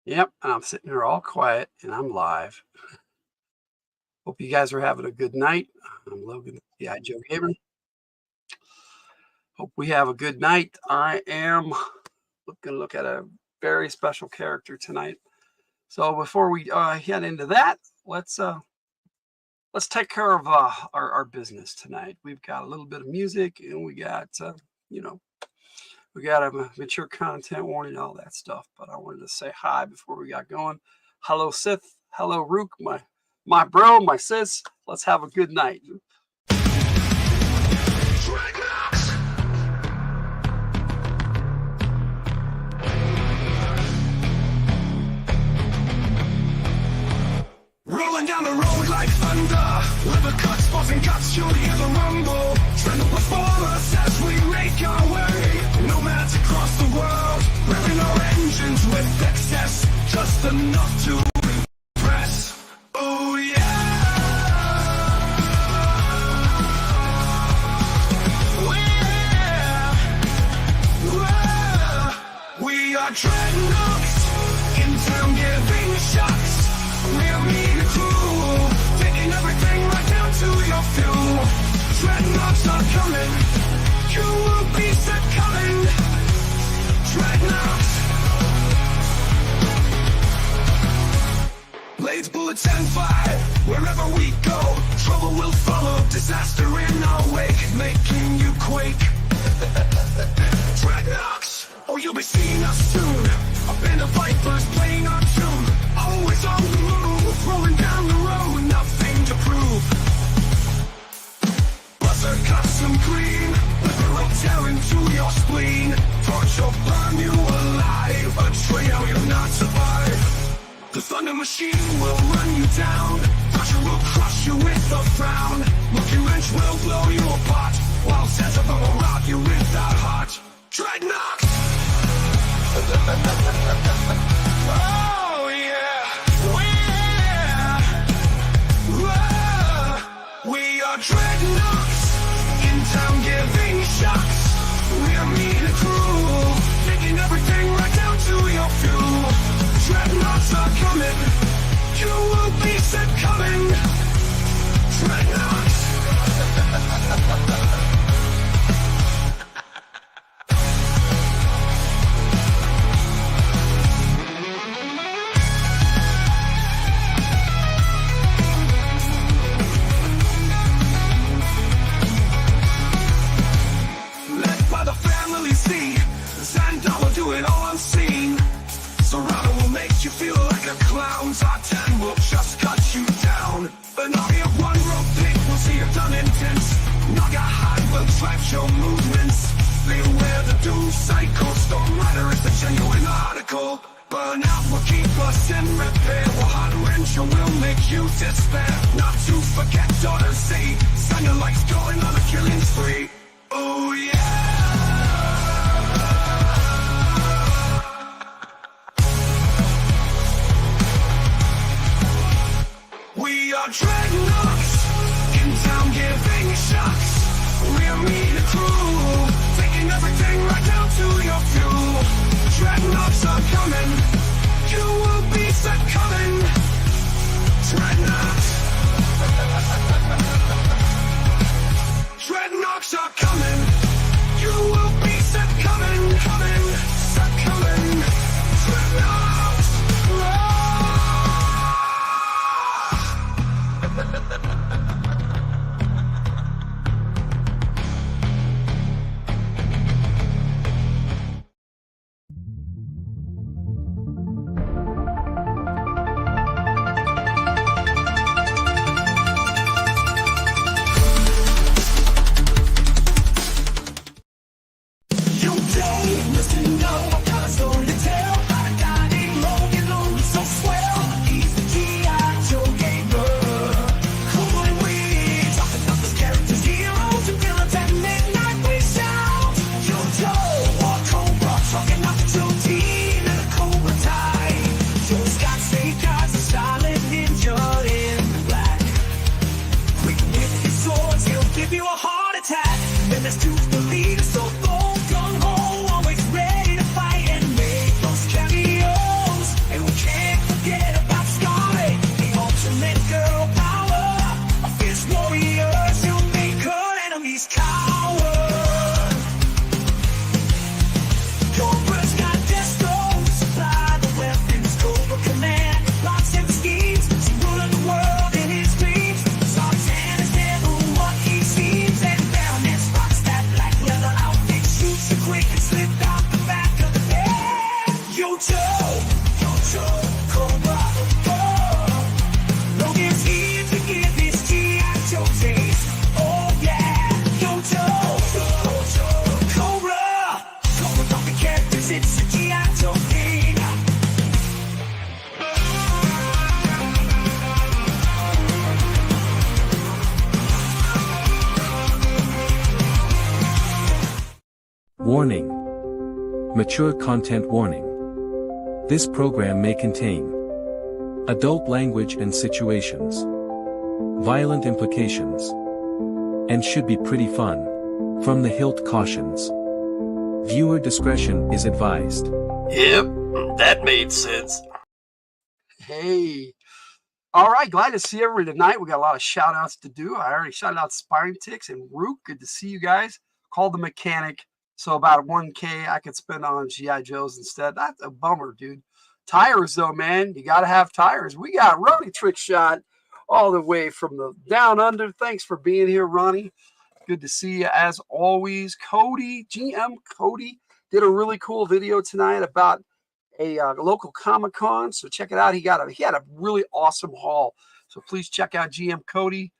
Yep, and I'm sitting here all quiet and I'm live. Hope you guys are having a good night. I'm Logan, the Joe Gamer. Hope we have a good night. I am looking look at a very special character tonight. So before we head into that, let's take care of our business tonight. We've got a little bit of music and we got we got a mature content warning, all that stuff. But I wanted to say hi before we got going. Hello, Sith. Hello, Rook. My bro, my sis. Let's have a good night. Rolling down the road like thunder, liver cuts, buzzing guts, you'll hear the rumble. Trying to before us as we make our way. Nomads across the world, revving our engines with excess, just enough to impress. Oh yeah. We are dreadnoughts, in town giving shots. We're mean and cruel, taking everything right down to your fuel. Dreadnoughts are coming, you will be succumbing. Dreadnoughts. Blades, bullets, and fire, wherever we go. Trouble will follow, disaster in our wake, making you quake. Dreadnoughts, oh you'll be seeing us soon. A band of vipers playing our tune. Always on the move, rolling down the road, nothing to prove. Buzzer cuts some green, liver will tear into your spleen. Torch will burn you alive, a trail you'll not survive. The thunder machine will run you down, Thresher will crush you with a frown. Monkey wrench will blow you apart, while Santa will rock you with that heart. Dreadnought! Oh yeah, we are dreadnoughts, in town giving shocks. We're mean and cruel, taking everything right down to your fuel. Dreadnoughts are coming, you will be succumbing. Dreadnoughts. You feel like a clown, Zartan will just cut you down. An army of one rope pick will see you done intense. Naga hide will track your movements. Beware the doom cycle, Storm Rider is a genuine article. Burnout will keep us in repair, while hard wrench will make you despair. Not to forget daughters say, son your life's going on a killing spree. Oh yeah. We are dreadnoughts, in town giving shocks. We're mean and cruel, taking everything right down to your fuel. Dreadnoughts are coming, you will be succumbing. Dreadnoughts. Dreadnoughts are coming, you will be succumbing, succumbing. Dreadnoughts. Cobra, oh. Logan's here to give his G.I. Joe taste. Oh yeah, Cobra. Cobra got the characters, it's a G.I. Joe thing. Warning. Mature content warning. This program may contain adult language and situations, violent implications, and should be pretty fun. From the hilt cautions. Viewer discretion is advised. Yep, that made sense. Hey. All right, glad to see everybody tonight. We got a lot of shout outs to do. I already shouted out Spine Ticks and Rook. Good to see you guys. Called the mechanic. So about 1K I could spend on G.I. Joes instead. That's a bummer, dude. Tires, though, man. You got to have tires. We got Ronnie Trick Shot all the way from the down under. Thanks for being here, Ronnie. Good to see you as always. Cody, GM Cody, did a really cool video tonight about a local Comic-Con. So check it out. He had a really awesome haul. So please check out GM Cody.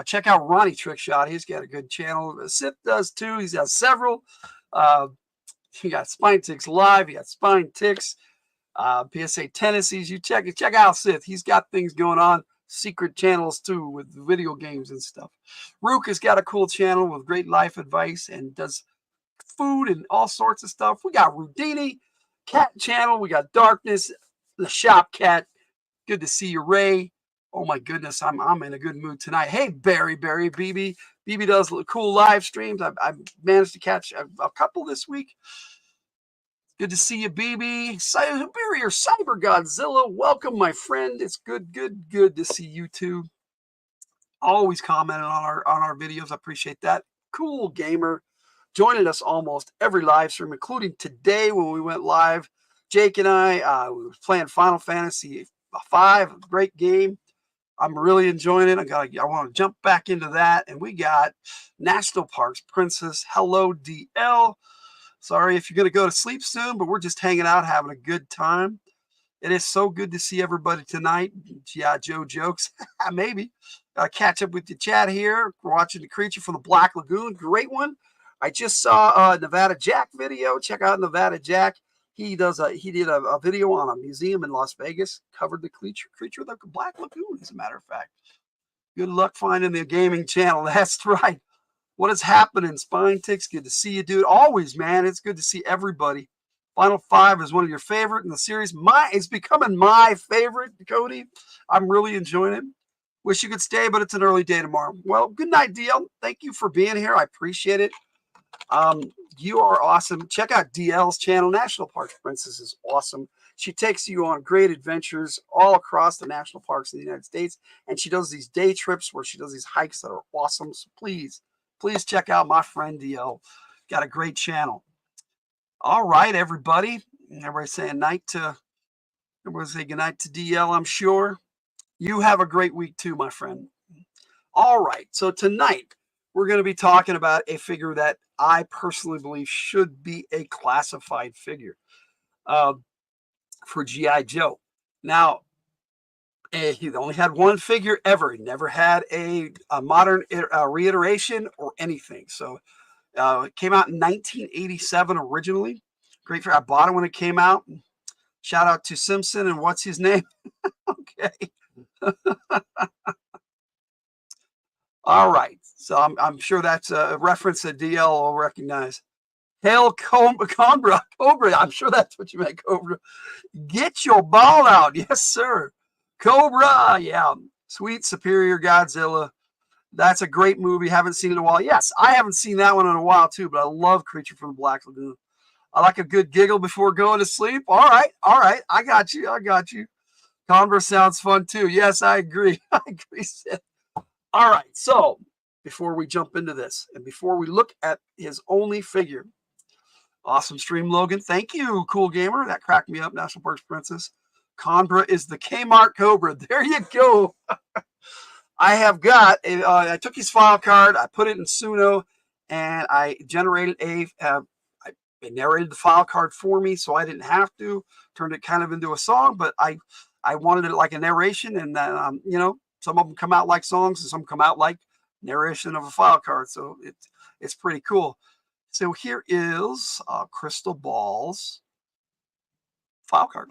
Check out Ronnie Trick Shot. He's got a good channel. Sith does too. He's got several. You got Spine Ticks Live. You got Spine Ticks. PSA Tennessees. You check out Sith. He's got things going on. Secret channels too with video games and stuff. Rook has got a cool channel with great life advice and does food and all sorts of stuff. We got Rudini Cat channel. We got Darkness, the Shop Cat. Good to see you, Ray. Oh my goodness, I'm in a good mood tonight. Hey, Barry, BB. BB does cool live streams. I've managed to catch a couple this week. Good to see you, BB. Superior Cyber Godzilla. Welcome, my friend. It's good to see you too. Always commenting on our videos. I appreciate that. Cool Gamer joining us almost every live stream, including today when we went live. Jake and I we were playing Final Fantasy V. Great game. I'm really enjoying it. I want to jump back into that. And we got National Parks Princess. Hello, DL. Sorry if you're going to go to sleep soon, but we're just hanging out, having a good time. It is so good to see everybody tonight. G.I. Joe jokes. Maybe. Catch up with the chat here. We're watching The Creature from the Black Lagoon. Great one. I just saw a Nevada Jack video. Check out Nevada Jack. He did a video on a museum in Las Vegas, covered the creature of the Black Lagoon, as a matter of fact. Good luck finding the gaming channel. That's right. What is happening, Spine Ticks? Good to see you, dude. Always, man. It's good to see everybody. Final Five is one of your favorite in the series. It's becoming my favorite, Cody. I'm really enjoying it. Wish you could stay, but it's an early day tomorrow. Well, good night, DL. Thank you for being here. I appreciate it. You are awesome. Check out DL's channel. National Parks Princess is awesome. She takes you on great adventures all across the national parks in the United States. And she does these day trips where she does these hikes that are awesome. So please check out my friend DL. Got a great channel. All right, everybody. Everybody saying good night to DL, I'm sure. You have a great week too, my friend. All right. So tonight we're going to be talking about a figure that I personally believe should be a classified figure for G.I. Joe. Now, he only had one figure ever. He never had a modern reiteration or anything. So it came out in 1987 originally. Great figure. I bought it when it came out. Shout out to Simpson and what's his name? Okay. All right. So I'm sure that's a reference that DL will recognize. Hail Cobra. I'm sure that's what you meant, Cobra. Get your ball out. Yes, sir. Cobra. Yeah. Sweet Superior Godzilla. That's a great movie. Haven't seen it in a while. Yes, I haven't seen that one in a while too, but I love Creature from the Black Lagoon. I like a good giggle before going to sleep. All right. I got you. Converse sounds fun too. Yes, I agree. Seth. All right. So before we jump into this and before we look at his only figure, awesome stream, Logan. Thank you, Cool Gamer. That cracked me up. National Parks Princess. Conbra is the Kmart Cobra. There you go. I have got, I took his file card, I put it in Suno, and I generated I It narrated the file card for me, so I didn't have to. Turned it kind of into a song, but I wanted it like a narration, and then you know, some of them come out like songs, and some come out like narration of a file card. So it's pretty cool. So here is Crystal Ball's file card.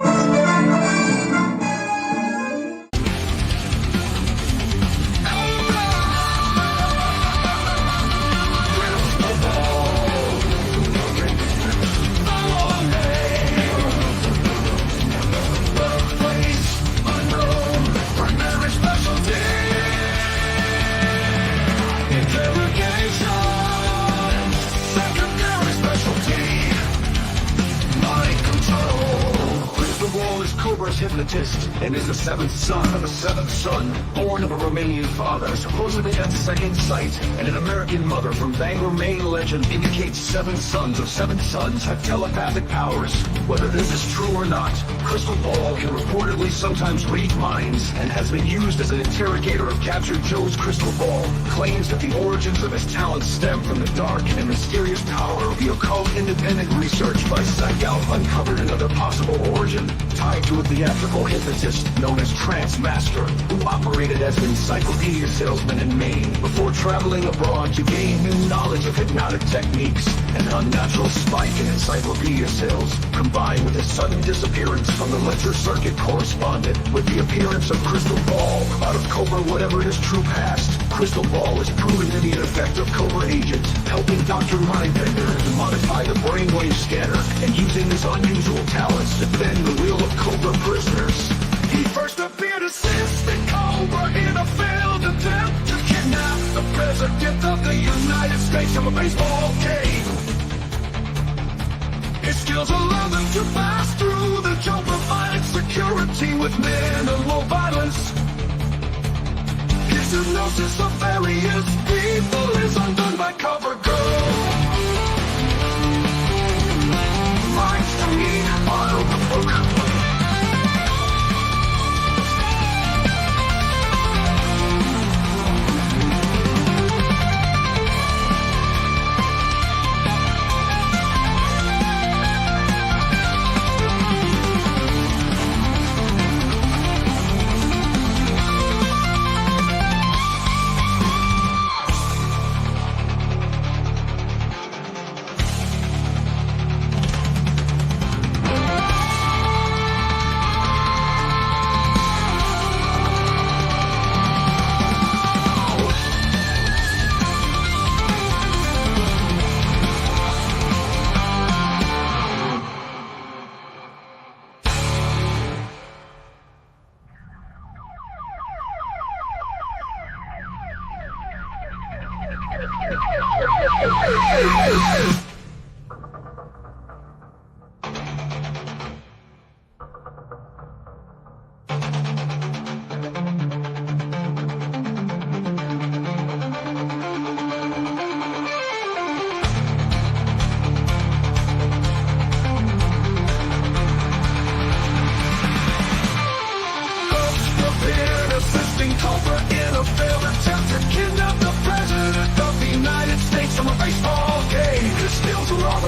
Hypnotist and is the seventh son of a seventh son, born of a Romanian father, supposedly at second sight, and an American mother. From Bangor, Maine, legend indicates seven sons of seven sons have telepathic powers. Whether this is true or not, Crystal Ball can reportedly sometimes read minds and has been used as an interrogator of captured Joe's Crystal Ball. Claims that the origins of his talents stem from the dark and mysterious power of the occult. Independent research by Psygalp uncovered another possible origin tied to a theatrical hypnotist known as Trance Master, who operated as an encyclopedia salesman in Maine before traveling abroad to gain new knowledge of hypnotic techniques. An unnatural spike in encyclopedia sales, combined with his sudden disappearance from the lecture circuit, corresponded with the appearance of Crystal Ball out of Cobra. Whatever his true past, Crystal Ball is proven to be an effective Cobra agent, helping Dr. Mindbender to modify the brainwave scanner and using his unusual talents to bend the wheel of Cobra prisoners. He first appeared as Assistant Cobra in a failed attempt to kidnap the President of the United States from a baseball game. His skills allow them to pass through the Joe, providing security with minimal violence. His hypnosis of various people is undone by Cover Girl. Minds to me, out of the book.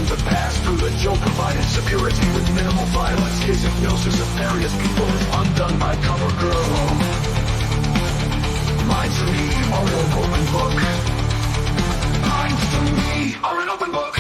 To pass through the Joe, provided security with minimal violence. His hypnosis of various people is undone by Cover Girl. Minds to me are an open book. Minds to me are an open book.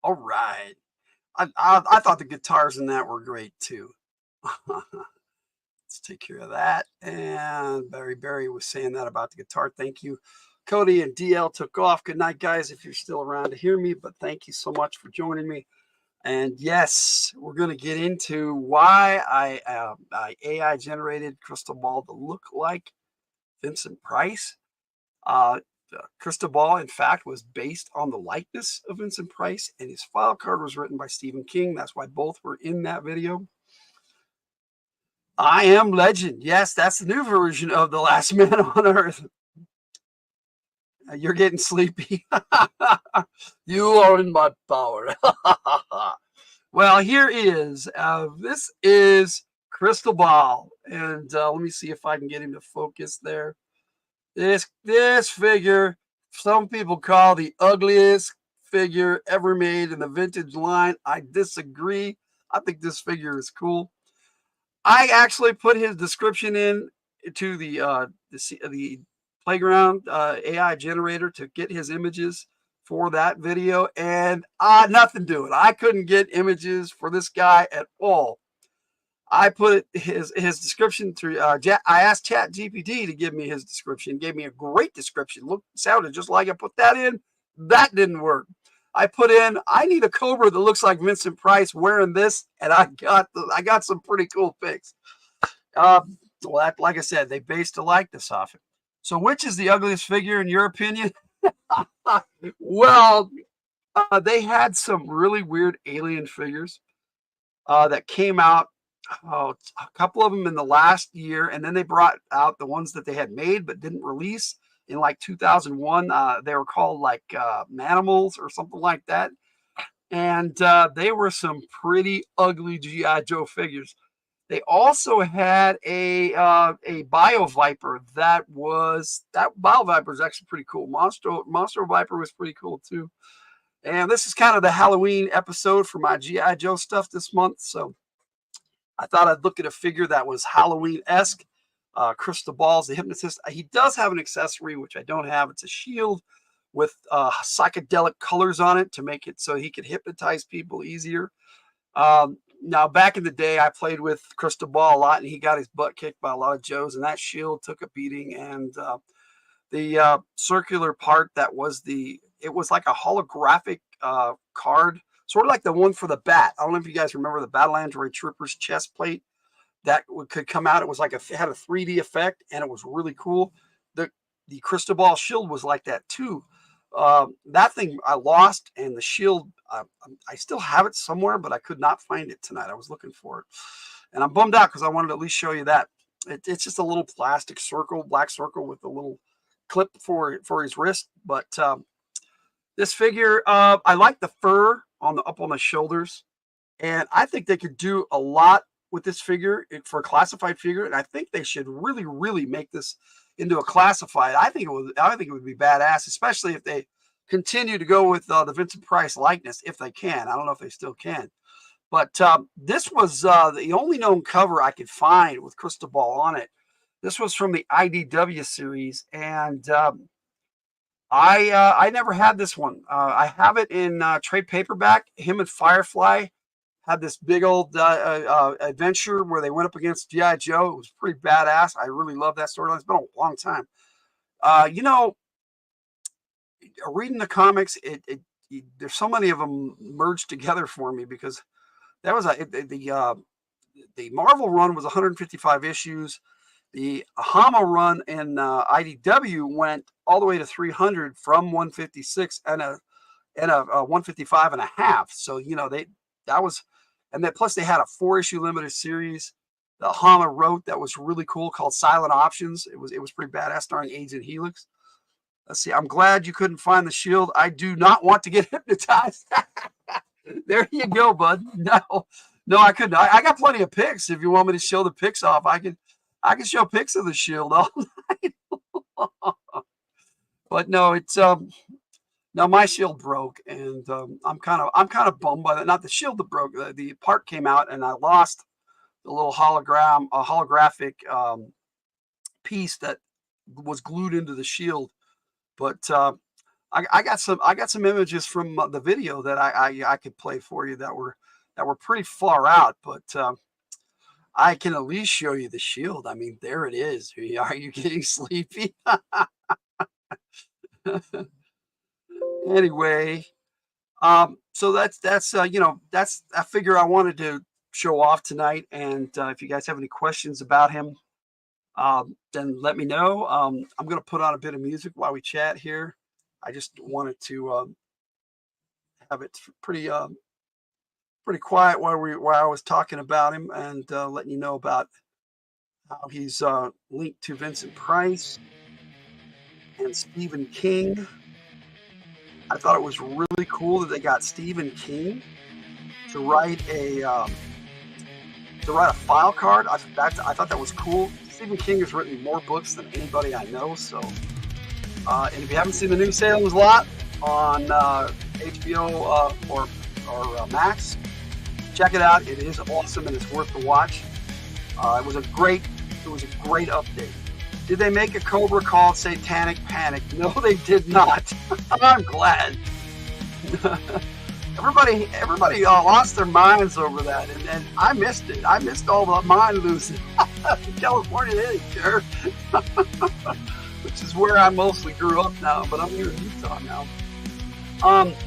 All right. I thought the guitars in that were great too. Let's take care of that. And Barry was saying that about the guitar. Thank you. Cody and DL took off. Good night, guys, if you're still around to hear me. But thank you so much for joining me. And yes, we're going to get into why I AI generated Crystal Ball to look like Vincent Price. Crystal Ball, in fact, was based on the likeness of Vincent Price, and his file card was written by Stephen King. That's why both were in that video. I Am Legend. Yes, that's the new version of The Last Man on Earth. You're getting sleepy. You are in my power. Well, here is. This is Crystal Ball. And let me see if I can get him to focus there. This figure, some people call the ugliest figure ever made in the vintage line. I disagree. I think this figure is cool. I actually put his description in to the playground AI generator to get his images for that video, and nothing to it. I couldn't get images for this guy at all. I put his description through. I asked Chat GPT to give me his description. Gave me a great description. Sounded just like I put that in. That didn't work. I put in, I need a Cobra that looks like Vincent Price wearing this, and I got some pretty cool pics. Well, like I said, they based a likeness off it. So, which is the ugliest figure in your opinion? Well, they had some really weird alien figures that came out. A couple of them in the last year, and then they brought out the ones that they had made but didn't release in like 2001. They were called like Manimals or something like that, and they were some pretty ugly GI Joe figures. They also had a Bio Viper that Bio Viper is actually pretty cool. Monster Viper was pretty cool too. And this is kind of the Halloween episode for my GI Joe stuff this month, so I thought I'd look at a figure that was Halloween-esque. Crystal Ball's the hypnotist. He does have an accessory, which I don't have. It's a shield with psychedelic colors on it to make it so he could hypnotize people easier. Now, back in the day, I played with Crystal Ball a lot, and he got his butt kicked by a lot of Joes, and that shield took a beating. And the circular part that was it was like a holographic card, sort of like the one for the bat. I don't know if you guys remember the Battle Android Troopers chest plate that could come out. It was like it had a 3D effect, and it was really cool. The Crystal Ball shield was like that too. That thing I lost, and the shield, I still have it somewhere, but I could not find it tonight. I was looking for it, and I'm bummed out because I wanted to at least show you that. It's just a little plastic circle, black circle with a little clip for his wrist. But this figure, I like the fur up on the shoulders, and I think they could do a lot with this figure for a classified figure, and I think they should really, really make this into a classified. I think it would be badass, especially if they continue to go with the Vincent Price likeness, if they can. I don't know if they still can, but this was the only known cover I could find with Crystal Ball on it. This was from the IDW series, and I never had this one. I have it in trade paperback. Him and Firefly had this big old adventure where they went up against G.I. Joe. It was pretty badass. I really love that storyline. It's been a long time. Reading the comics, there's so many of them merged together for me because that was the Marvel run was 155 issues. The Hama run in IDW went all the way to 300 from 156 and a 155 and a half. So and then plus they had a 4-issue limited series that Hama wrote that was really cool called Silent Options. It was pretty badass, starring Agent Helix. Let's see. I'm glad you couldn't find the shield. I do not want to get hypnotized. There you go, bud. No, I couldn't. I got plenty of pics. If you want me to show the pics off, I can show pics of the shield all night. But no, it's now my shield broke, and I'm kind of bummed by that. Not the shield that broke. The part came out, and I lost the little holographic piece that was glued into the shield. But I got some images from the video that I could play for you that were pretty far out. But I can at least show you the shield. I mean, there it is. Are you getting sleepy? Anyway, so that's that's a figure I wanted to show off tonight. And if you guys have any questions about him, then let me know. I'm gonna put on a bit of music while we chat here. I just wanted to have it pretty quiet while I was talking about him and letting you know about how he's linked to Vincent Price and Stephen King. I thought it was really cool that they got Stephen King to write a file card. I thought that was cool. Stephen King has written more books than anybody I know. So, and if you haven't seen the new Salem's Lot on HBO or Max, check it out. It is awesome and it's worth the watch. It was a great update. Did they make a Cobra called Satanic Panic? No, they did not. I'm glad. Everybody lost their minds over that, and I missed it. I missed all the mind losing. In California, they didn't care, which is where I mostly grew up now. But I'm here in Utah now.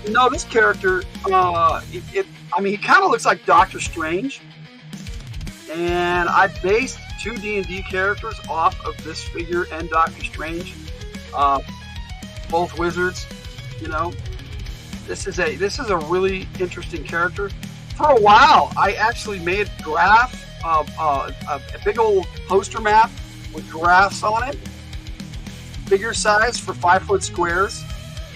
No, this character, he kind of looks like Doctor Strange, and I based 2 D&D characters off of this figure and Doctor Strange, both wizards. You know, this is a really interesting character. For a while, I actually made a graph of a big old poster map with graphs on it, figure size for 5-foot squares.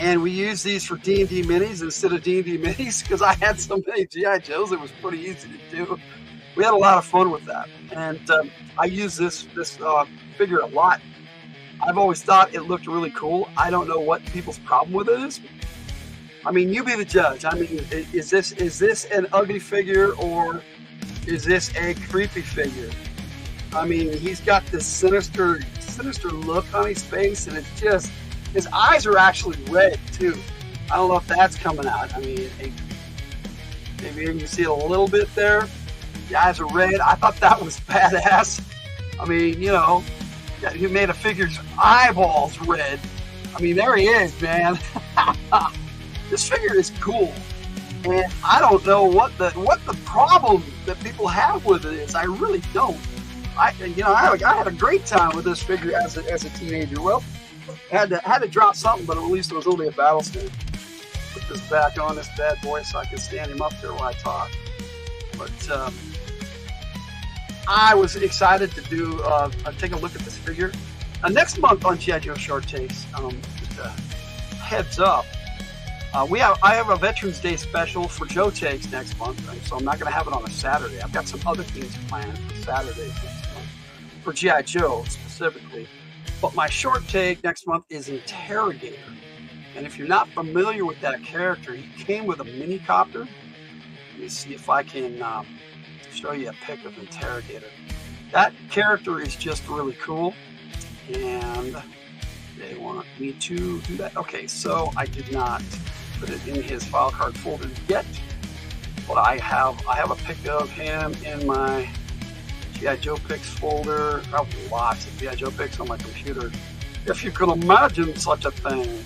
And we use these for D&D minis instead of D&D minis because I had so many G.I. Joes, it was pretty easy to do. We had a lot of fun with that. And I use this figure a lot. I've always thought it looked really cool. I don't know what people's problem with it is. I mean, you be the judge. I mean, is this an ugly figure or is this a creepy figure? I mean, he's got this sinister look on his face, and it's just, his eyes are actually red too. I don't know if that's coming out. I mean, maybe you can see it a little bit there. The eyes are red. I thought that was badass. I mean, you know, you made a figure's eyeballs red. I mean, there he is, man. This figure is cool, and I don't know what the problem that people have with it is. I really don't. I had a great time with this figure as a teenager. Well, had to drop something, but at least it was only a battle stand. Put this back on this bad boy so I can stand him up there while I talk. But I was excited to take a look at this figure. Next month on G.I. Joe Short Takes, just a heads up, I have a Veterans Day special for Joe Takes next month, right? So I'm not going to have it on a Saturday. I've got some other things planned for Saturdays next month for G.I. Joe specifically. But my short take next month is Interrogator. And if you're not familiar with that character, he came with a mini copter. Let me see if I can show you a pic of Interrogator. That character is just really cool. And they want me to do that. Okay, so I did not put it in his file card folder yet. But I have a pic of him in my G.I. Joe Pics folder. I have lots of G.I. Joe Pics on my computer. If you could imagine such a thing.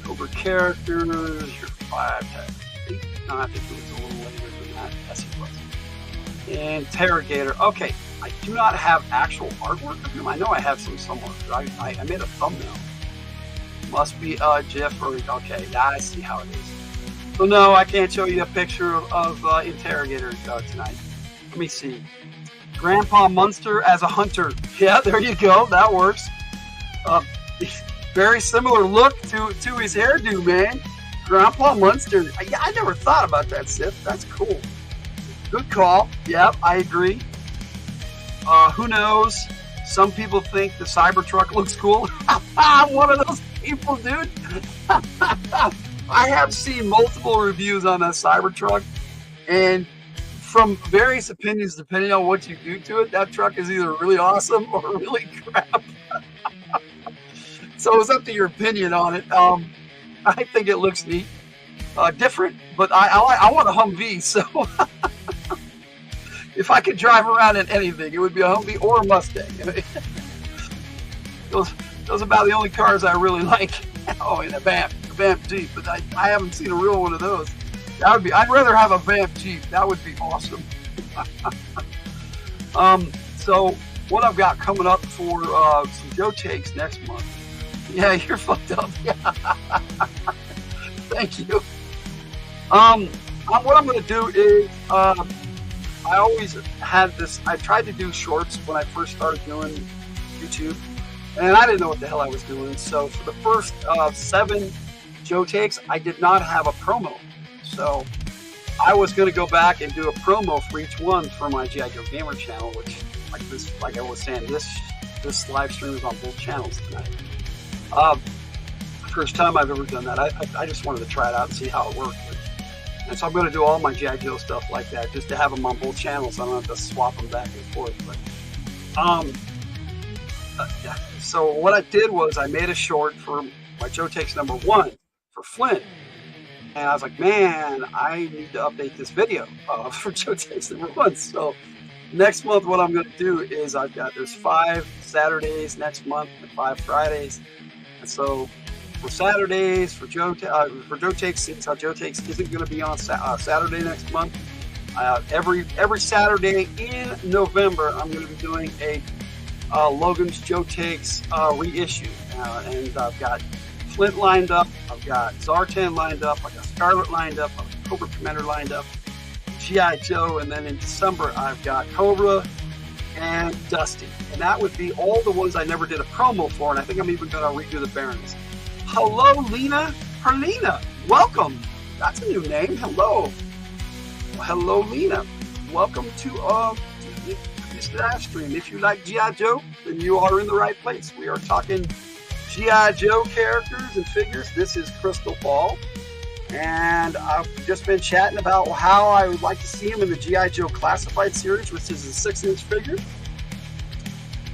Over characters, your 5, 8. No, I think it was a little later than that. Yes, it was. Interrogator. Okay, I do not have actual artwork of him. I know I have some somewhere. But I made a thumbnail. Must be a GIF or okay. I see how it is. So no, I can't show you a picture of Interrogator tonight. Let me see. Grandpa Munster as a hunter. Yeah, there you go. That works. Very similar look to his hairdo, man. Grandpa Munster. Yeah, I never thought about that, Sith. That's cool. Good call. Yep, I agree. Who knows? Some people think the Cybertruck looks cool. I'm one of those people, dude. I have seen multiple reviews on that Cybertruck, and from various opinions, depending on what you do to it, that truck is either really awesome or really crap. So it's up to your opinion on it. I think it looks neat, different, but I want a Humvee, so if I could drive around in anything, it would be a Humvee or a Mustang. Those are about the only cars I really like. Oh, and a Vamp Jeep, but I haven't seen a real one of those. That would be. I'd rather have a Vamp Jeep. That would be awesome. So what I've got coming up for some Joe Takes next month. Yeah, you're fucked up. Yeah. Thank you. What I'm going to do is I always had this. I tried to do shorts when I first started doing YouTube, and I didn't know what the hell I was doing. So for the first 7 Joe Takes, I did not have a promo. So I was going to go back and do a promo for each one for my G.I. Joe Gamer channel, which, like I was saying, this live stream is on both channels tonight. First time I've ever done that. I just wanted to try it out and see how it worked. And so I'm going to do all my G.I. Joe stuff like that, just to have them on both channels. So I don't have to swap them back and forth. But so what I did was I made a short for my Joe Takes #1 for Flint. And I was like, man, I need to update this video for Joe Takes #1. So next month, what I'm going to do is there's 5 Saturdays next month and 5 Fridays. And so for Saturdays, for Joe Takes, since Joe Takes isn't going to be on Saturday next month, every Saturday in November, I'm going to be doing a Logan's Joe Takes reissue. And I've got Flint lined up, I've got Zartan lined up, I've got Scarlet lined up, I've got Cobra Commander lined up, G.I. Joe, and then in December, I've got Cobra and Dusty. And that would be all the ones I never did a promo for, and I think I'm even going to redo the Barons. Hello, Lena Perlina. Welcome. That's a new name. Hello. Hello, Lena. Welcome to this live stream. If you like G.I. Joe, then you are in the right place. We are talking G.I. Joe characters and figures. This is Crystal Ball. And I've just been chatting about how I would like to see him in the G.I. Joe Classified series, which is a 6-inch figure.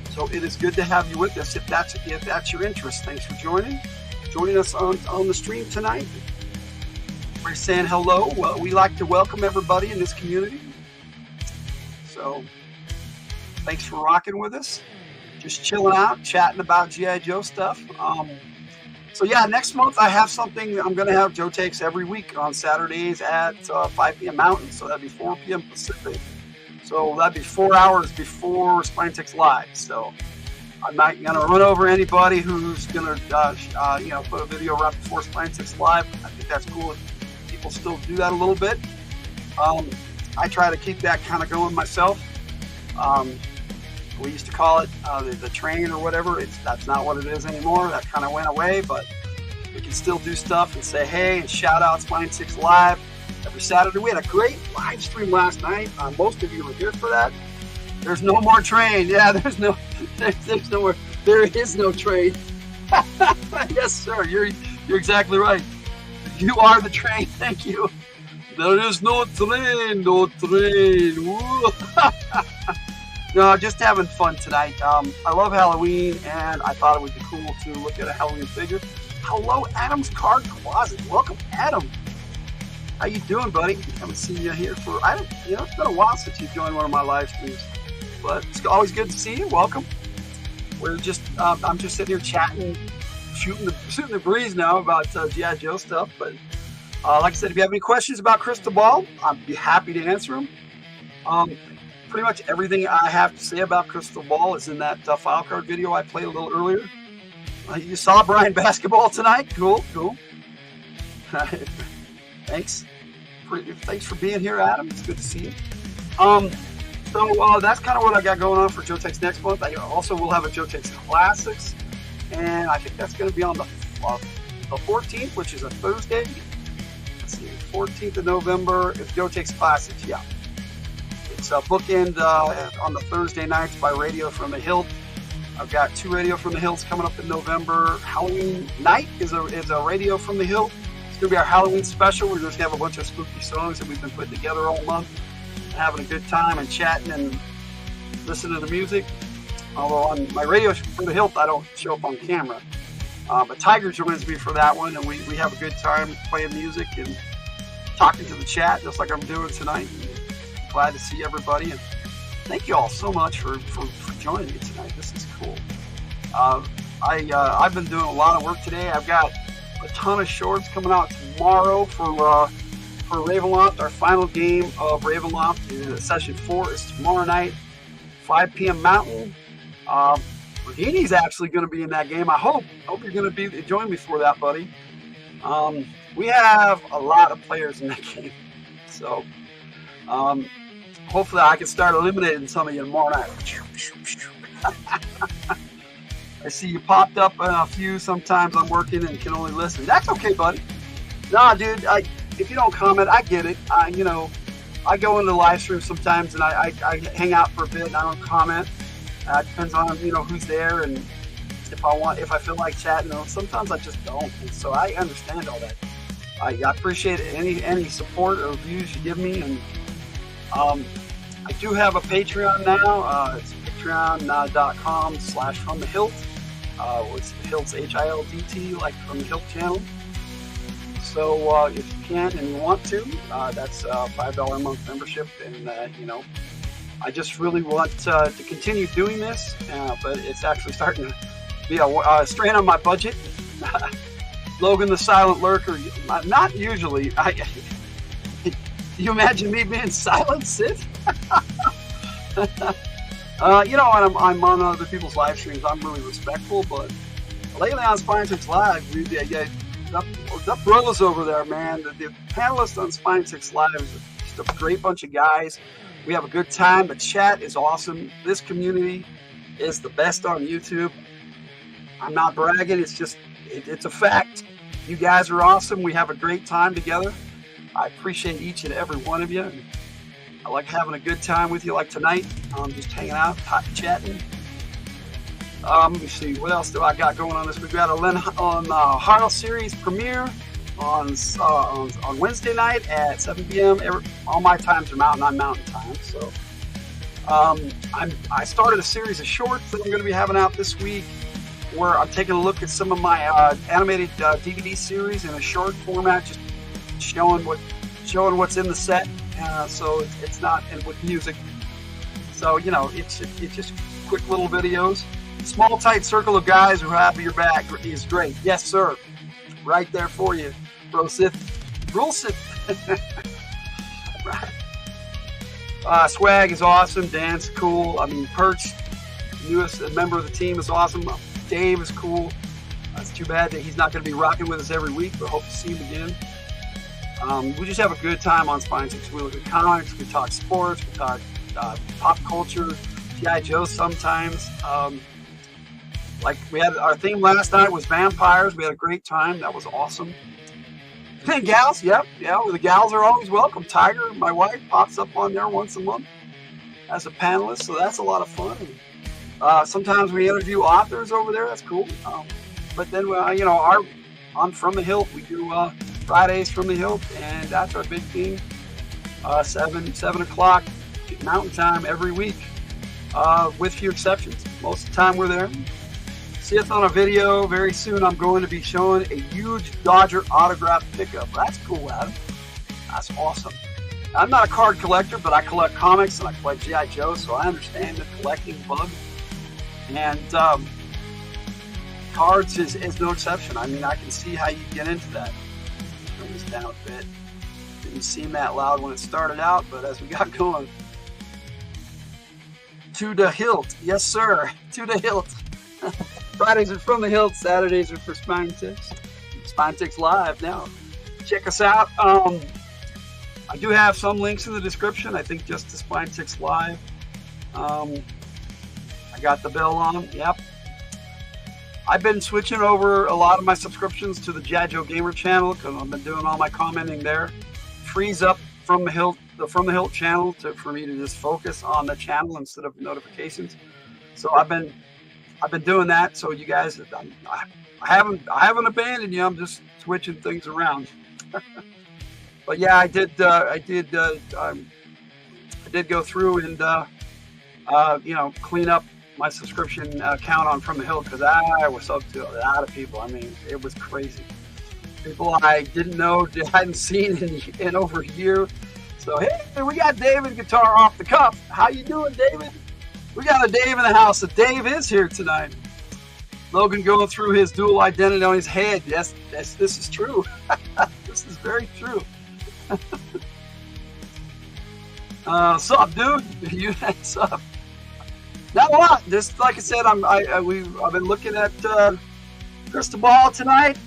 So it is good to have you with us if that's your interest. Thanks for joining us on the stream tonight. We're saying hello. Well, we like to welcome everybody in this community. So thanks for rocking with us. Just chilling out, chatting about G.I. Joe stuff. So yeah, next month I have something. I'm going to have Joe Takes every week on Saturdays at 5 p.m. Mountain. So that'd be 4 p.m. Pacific. So that'd be 4 hours before Spine Takes Live. So I'm not going to run over anybody who's going to, put a video right before Spine Takes Live. I think that's cool if people still do that a little bit. I try to keep that kind of going myself. We used to call it the train or whatever. That's not what it is anymore. That kind of went away, but we can still do stuff and say hey and shout out Spine Takes Live every Saturday. We had a great live stream last night. Most of you were here for that. There's no more train. Yeah, there's no more. There is no train. Yes, sir. You're exactly right. You are the train. Thank you. There is no train. No train. No, just having fun tonight. I love Halloween, and I thought it would be cool to look at a Halloween figure. Hello, Adam's Card Closet. Welcome, Adam. How you doing, buddy? Haven't seen you here for it's been a while since you've joined one of my live streams, but it's always good to see you. Welcome. I'm just sitting here chatting, shooting the breeze now about G.I. Joe stuff. But like I said, if you have any questions about Crystal Ball, I'd be happy to answer them. Pretty much everything I have to say about Crystal Ball is in that file card video I played a little earlier. You saw Brian Basketball tonight. Cool. Thanks. Thanks for being here, Adam. It's good to see you. So that's kind of what I got going on for Joe Takes next month. I also will have a Joe Takes Classics, and I think that's going to be on the 14th, which is a Thursday. Let's see, 14th of November. It's Joe Takes Classics, yeah. It's a bookend on the Thursday nights by Radio from the Hilt. I've got 2 Radio from the Hills coming up in November. Halloween night is a Radio from the Hilt. It's going to be our Halloween special. We're just going to have a bunch of spooky songs that we've been putting together all month, having a good time and chatting and listening to music. Although on my Radio from the Hilt, I don't show up on camera. But Tiger joins me for that one, and we have a good time playing music and talking to the chat, just like I'm doing tonight. glad to see everybody. And thank you all so much for joining me tonight. This is cool. I've been doing a lot of work today. I've got a ton of shorts coming out tomorrow for Ravenloft. Our final game of Ravenloft, session 4, is tomorrow night, 5 p.m. Mountain. Houdini's actually going to be in that game. I hope you're going to join me for that, buddy. We have a lot of players in that game, so hopefully I can start eliminating some of you tomorrow night. I see you popped up in a few. Sometimes I'm working and can only listen. That's okay, buddy. Nah, dude. If you don't comment, I get it. I go into the live stream sometimes and I hang out for a bit and I don't comment. Depends on who's there and if I feel like chatting. Sometimes I just don't. And so I understand all that. I appreciate any support or views you give me, and I do have a Patreon now. It's patreon.com/fromthehilt. It's Hilt's Hildt, like from the Hilt channel. So if you can and you want to, that's a $5 a month membership, and I just really want to continue doing this, but it's actually starting to be a strain on my budget. Logan the Silent Lurker, not usually. Do you imagine me being silent, Sith? When I'm on other people's live streams, I'm really respectful, but lately on Spine6 Live, the brothers over there, man, the panelists on Spine6 Live is just a great bunch of guys. We have a good time. The chat is awesome. This community is the best on YouTube. I'm not bragging. It's just, it's a fact. You guys are awesome. We have a great time together. I appreciate each and every one of you. I like having a good time with you, like tonight. Just hanging out, chatting. Let me see, what else do I got going on this week? We got a Harl series premiere on Wednesday night at 7 p.m. All my times are Mountain. I'm Mountain time. So I started a series of shorts that I'm going to be having out this week, where I'm taking a look at some of my animated DVD series in a short format, just showing what's in the set. So it's not with music. So it's just quick little videos. Small tight circle of guys who have your back is great. Yes, sir. Right there for you, bro. Sith. Rule Sith. Right. Swag is awesome. Dan's cool. Perch, newest member of the team, is awesome. Dave is cool. It's too bad that he's not going to be rocking with us every week, but hope to see him again. We just have a good time on Spine6. We look at comics, we talk sports, we talk pop culture, G.I. Joe sometimes. Like we had our theme last night was vampires. We had a great time. That was awesome. And gals, yeah, the gals are always welcome. Tiger, my wife, pops up on there once a month as a panelist, so that's a lot of fun. Sometimes we interview authors over there. That's cool. But then, on From the Hilt, we do Fridays from the Hilt, and that's our big thing. 7 o'clock Mountain Time every week, with few exceptions. Most of the time we're there. See us on a video very soon. I'm going to be showing a huge Dodger autograph pickup. That's cool, Adam. That's awesome. I'm not a card collector, but I collect comics and I collect G.I. Joe, so I understand the collecting bug. And cards is no exception. I can see how you get into that. Bring this down a bit. Didn't seem that loud when it started out, but as we got going. To the hilt. Yes, sir. To the hilt. Fridays are from the Hilt. Saturdays are for Spine6. Spine6 Live now. Check us out. I do have some links in the description. I think just to Spine6 Live. I got the bell on. Yep. I've been switching over a lot of my subscriptions to the G.I. Joe Gamer channel because I've been doing all my commenting there. Frees up From the Hilt channel for me to just focus on the channel instead of notifications. So I've been doing that. So you guys, I haven't abandoned you. I'm just switching things around. But yeah, I did go through and clean up my subscription account on From the Hilt because I was up to a lot of people. It was crazy. People I didn't know, hadn't seen in over a year, So hey, we got David guitar off the cuff. How you doing, David? We got a Dave in the house. So Dave is here tonight. Logan going through his dual identity on his head. Yes, this is true. This is very true. What's up, dude? What's up? Not a lot. Just like I said, I've been looking at Crystal Ball tonight.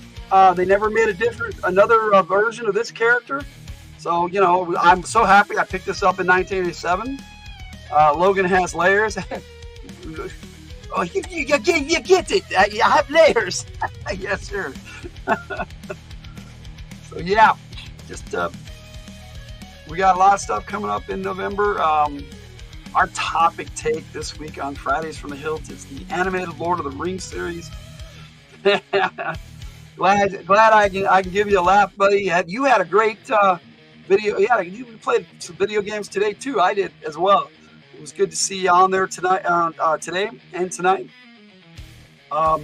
They never made another version of this character. So, you know, I'm so happy I picked this up in 1987. Logan has layers. Oh, you get it. You have layers. Yes, sir. So, yeah, just we got a lot of stuff coming up in November. Our topic take this week on Fridays from the Hills is the animated Lord of the Rings series. glad I can give you a laugh, buddy. You had a great video. Yeah, you played some video games today too. I did as well. It was good to see you on there tonight, today and tonight. Lord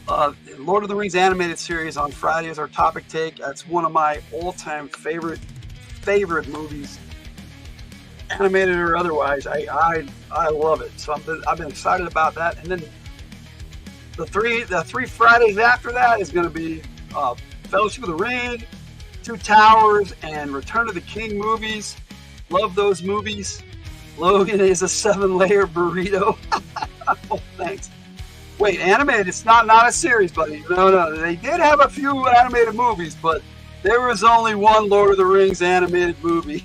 of the Rings animated series on Friday is our topic take. That's one of my all-time favorite movies, animated or otherwise. I love it. So I've been excited about that. And then the three Fridays after that is going to be Fellowship of the Ring, Two Towers, and Return of the King movies. Love those movies. Logan is a 7-layer burrito. Oh, thanks. Wait, animated? It's not a series, buddy. No. They did have a few animated movies, but there was only one Lord of the Rings animated movie.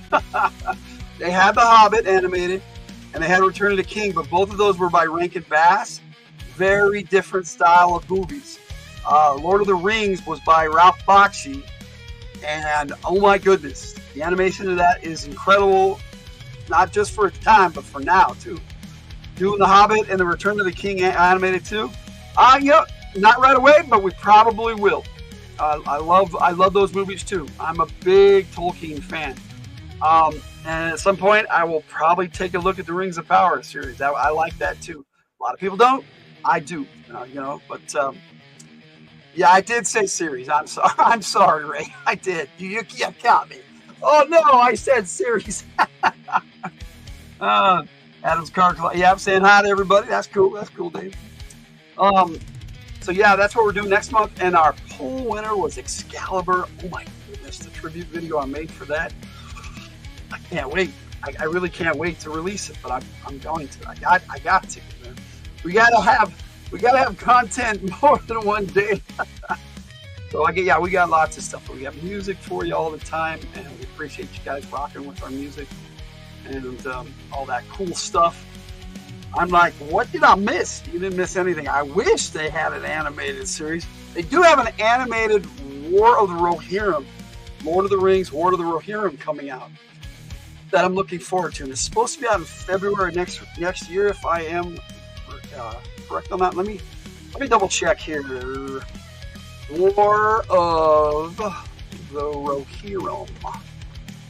They had The Hobbit animated, and they had Return of the King, but both of those were by Rankin Bass. Very different style of movies. Lord of the Rings was by Ralph Bakshi, and oh my goodness, the animation of that is incredible, not just for its time, but for now too. Doing The Hobbit and the Return of the King animated too. Not right away, but we probably will. I love those movies too. I'm a big Tolkien fan. And at some point, I will probably take a look at the Rings of Power series. I like that too. A lot of people don't. I do. But yeah, I did say series. I'm sorry. I'm sorry, Ray. I did. You can't count me. Oh no, I said series. Adam's car. Yeah, I'm saying hi to everybody. That's cool. That's cool, Dave. So yeah, that's what we're doing next month. And our poll winner was Excalibur. Oh my goodness, the tribute video I made for that. I can't wait. I really can't wait to release it, but I'm going to. I got to. Man. We gotta have content more than one day. So we got lots of stuff. We have music for you all the time, and we appreciate you guys rocking with our music and all that cool stuff. I'm like, what did I miss? You didn't miss anything. I wish they had an animated series. They do have an animated War of the Rohirrim, Lord of the Rings, War of the Rohirrim coming out that I'm looking forward to. And it's supposed to be out in February next year, if I am correct on that. Let me double check here. War of the Rohirrim.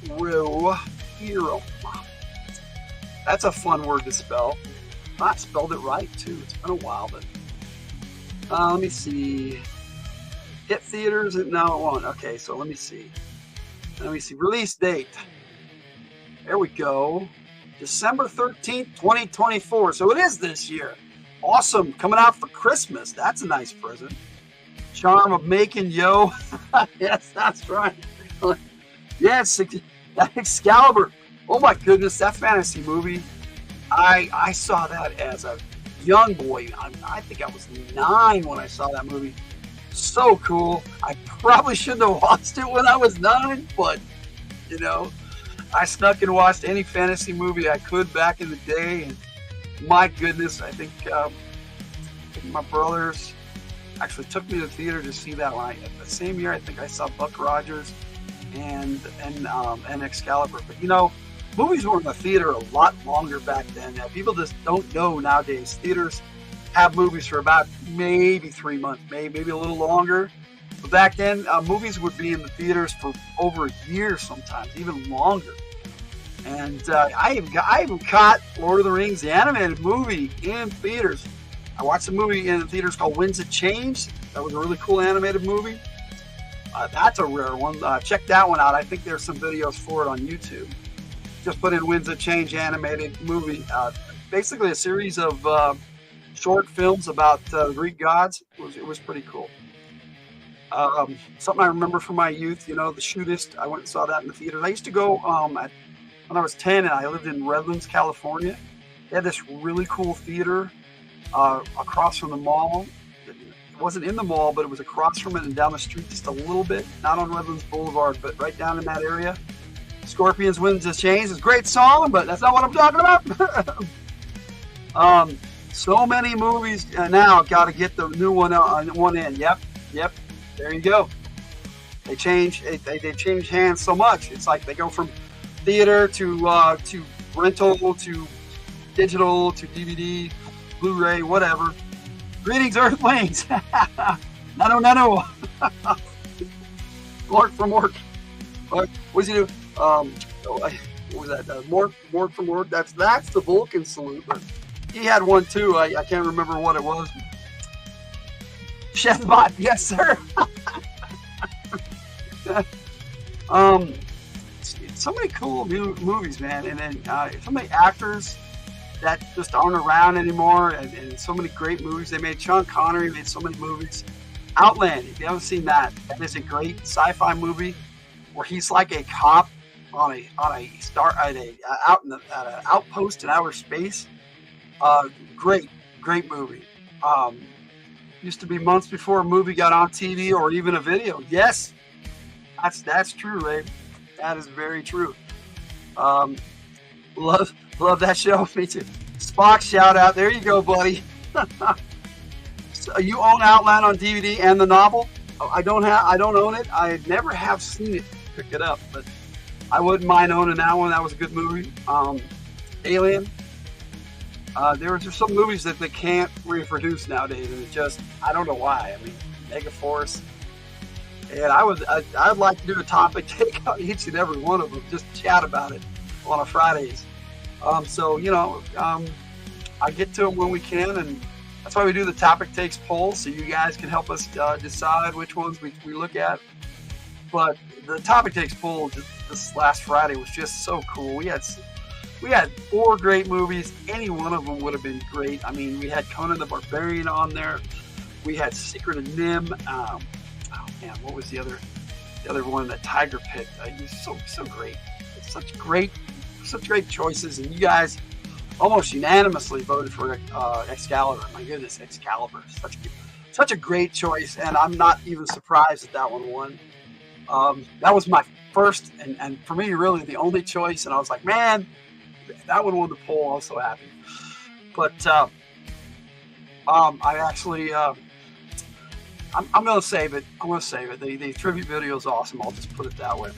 Rohirrim. That's a fun word to spell. I spelled it right too. It's been a while, but let me see. Hit theaters and now it won't. Okay, so let me see. Release date. There we go. December 13th, 2024. So it is this year. Awesome. Coming out for Christmas. That's a nice present. Charm of Making Yo. Yes, that's right. Yes, Excalibur. Oh my goodness, that fantasy movie. I saw that as a young boy. I think I was 9 when I saw that movie. So cool. I probably shouldn't have watched it when I was 9, but I snuck and watched any fantasy movie I could back in the day, and my goodness, I think my brothers actually took me to the theater to see that line. The same year, I think I saw Buck Rogers and Excalibur. But movies were in the theater a lot longer back then. Now, people just don't know nowadays. Theaters have movies for about maybe 3 months, maybe a little longer. But back then, movies would be in the theaters for over a year sometimes, even longer. And I even caught Lord of the Rings, the animated movie, in theaters. I watched a movie in the theaters called Winds of Change. That was a really cool animated movie. That's a rare one. Check that one out. I think there's some videos for it on YouTube. Just put in Winds of Change animated movie. Basically a series of short films about Greek gods. It was pretty cool. Something I remember from my youth, the Shootist. I went and saw that in the theater. I used to go when I was 10 and I lived in Redlands, California. They had this really cool theater across from the mall. It wasn't in the mall, but it was across from it and down the street just a little bit. Not on Redlands Boulevard, but right down in that area. Scorpions, Winds of Change is a great song, but that's not what I'm talking about. So many movies now. Got to get the new one in. Yep. There you go. They change hands so much. It's like they go from theater to rental to digital to DVD, Blu-ray, whatever. Greetings, Earthlings. No. Mark from work. What does he do? What was that? Mork from work. That's the Vulcan salute. But he had one too. I can't remember what it was. Chefbot, yes sir. So many cool new movies, man, and then so many actors that just aren't around anymore, and so many great movies they made. Sean Connery made so many movies. Outland, if you haven't seen that is a great sci-fi movie where he's like a cop on an outpost in outer space. Great movie. Used to be months before a movie got on TV or even a video. Yes, that's true, Ray. That is very true. Love that show. Me too. Spock shout out. There you go, buddy. So you own Outland on DVD and the novel? I don't own it. I never have seen it. Pick it up, but I wouldn't mind owning that one. That was a good movie. Alien. There are just some movies that they can't reproduce nowadays, and I don't know why. I mean, Megaforce. And I'd like to do a topic take on each and every one of them, just chat about it on a Fridays. I get to them when we can, and that's why we do the topic takes poll, so you guys can help us decide which ones we look at. But the topic takes poll this last Friday was just so cool. We had 4 great movies. Any one of them would have been great. I mean, we had Conan the Barbarian on there. We had Secret of Nim. What was the other one that Tiger picked? He was so great. Such great choices, and you guys almost unanimously voted for Excalibur. My goodness, Excalibur, such a great choice, and I'm not even surprised that one won. That was my first and for me really the only choice, and I was like, man, that one won the poll. I was so happy. But I actually. I'm going to save it. The tribute video is awesome. I'll just put it that way.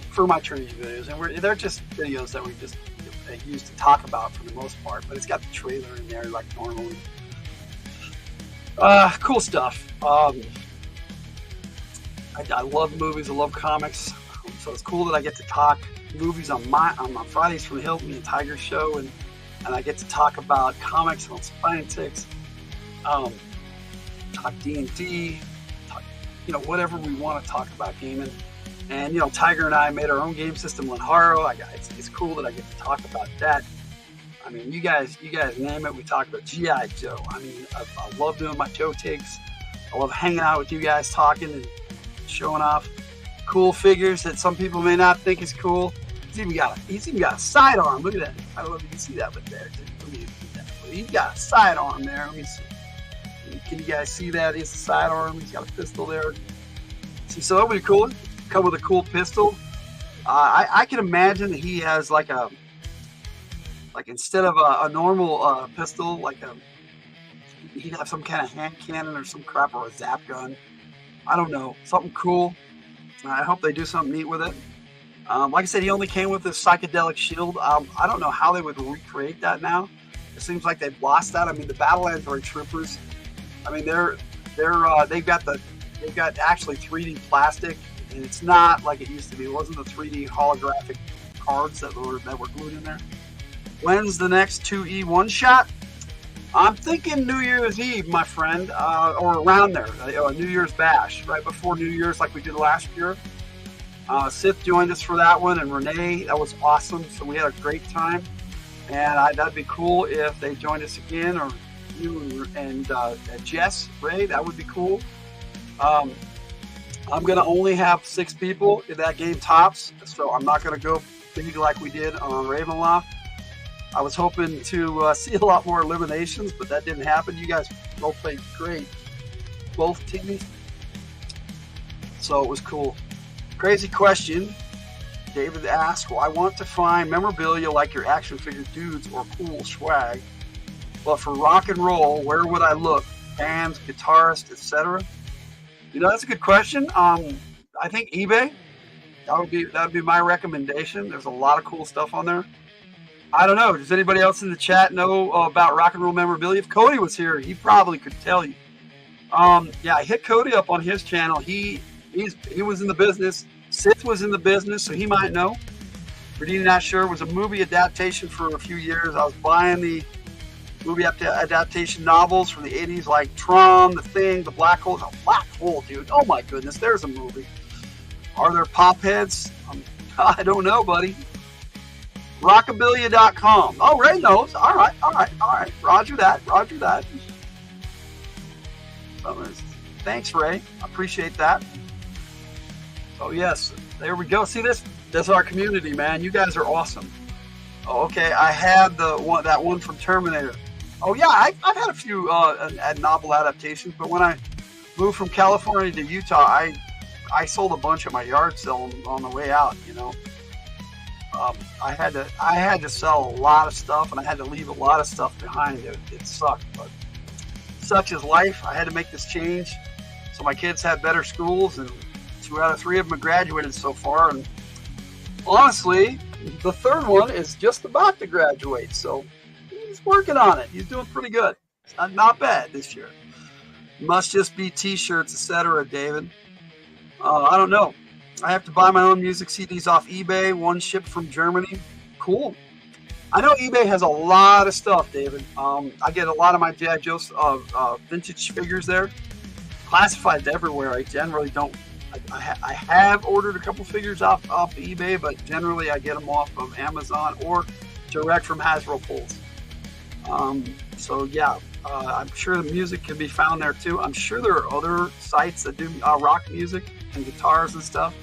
For my tribute videos. And they're just videos that we just use to talk about for the most part. But it's got the trailer in there like normally. Cool stuff. I love movies. I love comics. So it's cool that I get to talk movies on my Fridays from the Hilton and Tiger Show. And I get to talk about comics on Spinetics. Talk D&D, talk, whatever we want to talk about gaming. And, Tiger and I made our own game system, Lanharo. It's cool that I get to talk about that. I mean, you guys name it. We talk about G.I. Joe. I mean, I love doing my Joe takes. I love hanging out with you guys, talking and showing off cool figures that some people may not think is cool. He's even got a sidearm. Look at that. I don't know if you can see that, but there. He's got a sidearm there. Let me see. Can you guys see that? He's a sidearm. He's got a pistol there. See, so that would be cool. Come with a cool pistol. I can imagine that he has instead of a normal pistol, he'd have some kind of hand cannon or some crap, or a zap gun. I don't know. Something cool. I hope they do something neat with it. Like I said, he only came with this psychedelic shield. I don't know how they would recreate that now. It seems like they've lost that. I mean, the Battle Android Troopers. I mean, they've got actually 3D plastic, and it's not like it used to be. It wasn't the 3D holographic cards that were glued in there. When's the next 2E one shot? I'm thinking New Year's Eve, my friend, or around there, New Year's Bash, right before New Year's, like we did last year. Sith joined us for that one, and Renee, that was awesome. So we had a great time, and that'd be cool if they joined us again, or you and Jess, Ray, that would be cool. I'm gonna only have 6 people in that game tops, so I'm not gonna go big like we did on Ravenloft. I was hoping to see a lot more eliminations, but that didn't happen. You guys both played great, both teams, so it was cool. Crazy question. David asked, well, I want to find memorabilia like your action figure dudes or cool swag, but for rock and roll, where would I look? Bands, guitarists, etc. You know, that's a good question. I think eBay. That would be my recommendation. There's a lot of cool stuff on there. I don't know. Does anybody else in the chat know about rock and roll memorabilia? If Cody was here, he probably could tell you. Yeah, I hit Cody up on his channel. He was in the business. Sith was in the business, so he might know. Redeem Not Sure was a movie adaptation for a few years. I was buying the movie adaptation novels from the 80s, like Tron, The Thing, The Black Hole. The Black Hole, dude. Oh my goodness, there's a movie. Are there pop heads? I don't know, buddy. Rockabilia.com. Oh, Ray knows. All right. Roger that. Thanks, Ray. I appreciate that. So yes, there we go. See this? That's our community, man. You guys are awesome. Oh, okay, I had that one from Terminator. Oh yeah, I've had a few novel adaptations, but when I moved from California to Utah, I sold a bunch at my yard sale on the way out. You know, I had to sell a lot of stuff, and I had to leave a lot of stuff behind. It sucked, but such is life. I had to make this change, so my kids had better schools, and 2 out of 3 of them have graduated so far. And honestly, the third one is just about to graduate, so he's working on it. He's doing pretty good. It's not bad this year. Must just be T-shirts, etc. David. I don't know. I have to buy my own music CDs off eBay. One shipped from Germany. Cool. I know eBay has a lot of stuff, David. I get a lot of my G.I. Joe vintage figures there. Classifieds everywhere. I generally don't. I have ordered a couple figures off eBay, but generally I get them off of Amazon or direct from Hasbro Pulse. So yeah, I'm sure the music can be found there too. I'm sure there are other sites that do rock music and guitars and stuff,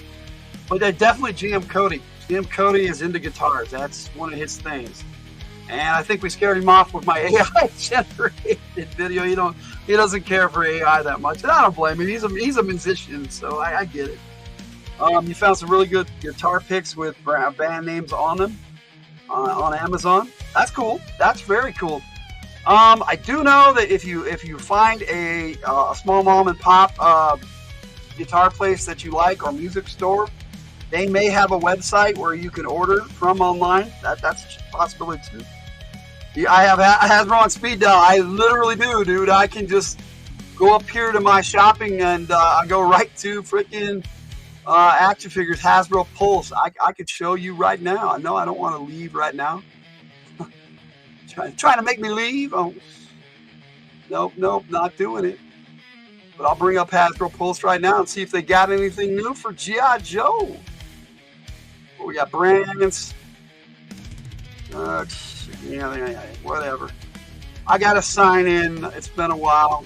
but they're definitely GM Cody. GM Cody is into guitars. That's one of his things. And I think we scared him off with my AI generated video. He doesn't care for AI that much, and I don't blame him. He's a musician, so I get it. You found some really good guitar picks with band names on them on Amazon. That's cool. That's very cool. I do know that if you find a small mom and pop guitar place that you like or music store, they may have a website where you can order from online. That's a possibility too. Yeah, I have Hasbro on speed dial. I literally do, dude. I can just go up here to my shopping and I go right to freaking action figures, Hasbro Pulse. I could show you right now. I know I don't want to leave right now. Trying to make me leave? Oh, nope, not doing it. But I'll bring up Hasbro Pulse right now and see if they got anything new for G.I. Joe. We got brands. Yeah, whatever. I got to sign in. It's been a while.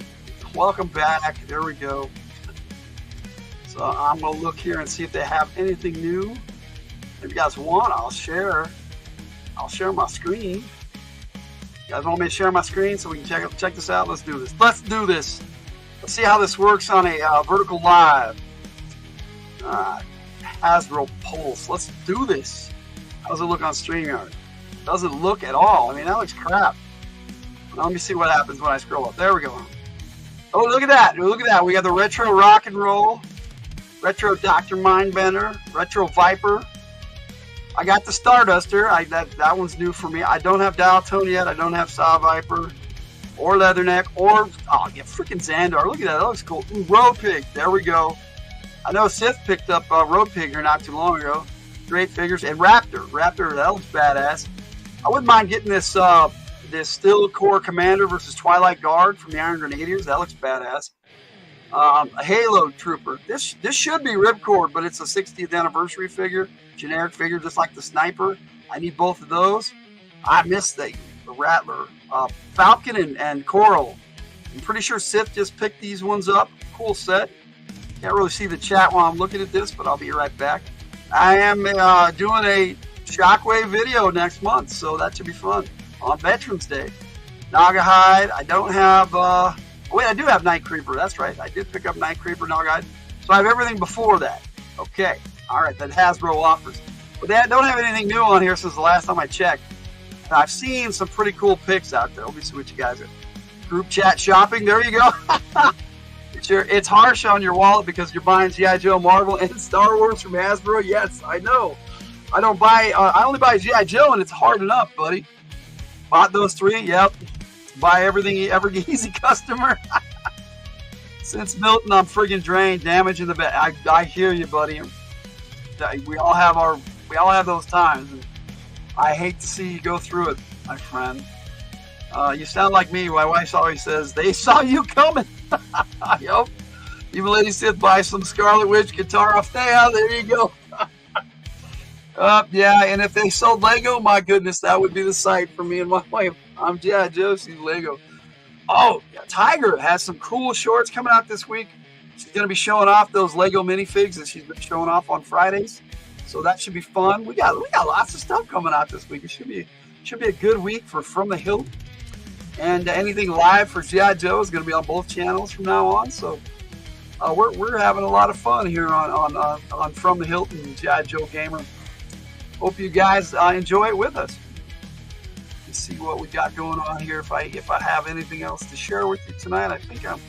Welcome back. There we go. So I'm going to look here and see if they have anything new. If you guys want, I'll share my screen. You guys want me to share my screen so we can check this out? Let's do this. Let's see how this works on a vertical live. Hasbro Pulse. Let's do this. How does it look on StreamYard? Doesn't look at all. I mean, that looks crap. Now, let me see what happens when I scroll up. There we go. Oh, look at that. Look at that. We got the Retro Rock and Roll, Retro Dr. Mindbender, Retro Viper. I got the Starduster. That one's new for me. I don't have Dial-Tone yet. I don't have Saw Viper or Leatherneck or, freaking Xandar. Look at that. That looks cool. Ooh, Road Pig. There we go. I know Sith picked up Road Pig here not too long ago. Great figures. And Raptor. That looks badass. I wouldn't mind getting this this Still Core Commander versus Twilight Guard from the Iron Grenadiers. That looks badass. A Halo Trooper. This should be Ripcord, but it's a 60th anniversary figure, generic figure, just like the Sniper. I need both of those. I missed the Rattler. Falcon and Coral. I'm pretty sure Sith just picked these ones up. Cool set. Can't really see the chat while I'm looking at this, but I'll be right back. I am doing a Shockwave video next month, so that should be fun on Veterans Day. Nagahide. I don't have. Wait, I do have Night Creeper. That's right. I did pick up Night Creeper, Nagahide. So I have everything before that. Okay. All right. That Hasbro offers. But they don't have anything new on here since the last time I checked. I've seen some pretty cool picks out there. Let me see what you guys are. Group chat shopping. There you go. It's harsh on your wallet because you're buying G.I. Joe, Marvel, and Star Wars from Hasbro. Yes, I know. I don't buy. I only buy G.I. Joe, and it's hard enough, buddy. Bought those 3. Yep. Buy everything. Every easy customer. Since Milton, I'm friggin' drained. Damage in the bed. I hear you, buddy. We all have those times. And I hate to see you go through it, my friend. You sound like me. My wife always says, they saw you coming. Yep. Even Lady Sith buys some Scarlet Witch guitar off there. There you go. Yeah, and if they sold Lego, my goodness, that would be the sight for me and my wife. I'm G.I. Joe, she's Lego. Oh, yeah, Tiger has some cool shorts coming out this week. She's going to be showing off those Lego minifigs that she's been showing off on Fridays. So that should be fun. We got lots of stuff coming out this week. It should be a good week for From the Hilt. And anything live for G.I. Joe is going to be on both channels from now on. So we're having a lot of fun here on From the Hilt and G.I. Joe Gamer. Hope you guys enjoy it with us. Let's see what we got going on here. If I have anything else to share with you tonight, I think I'm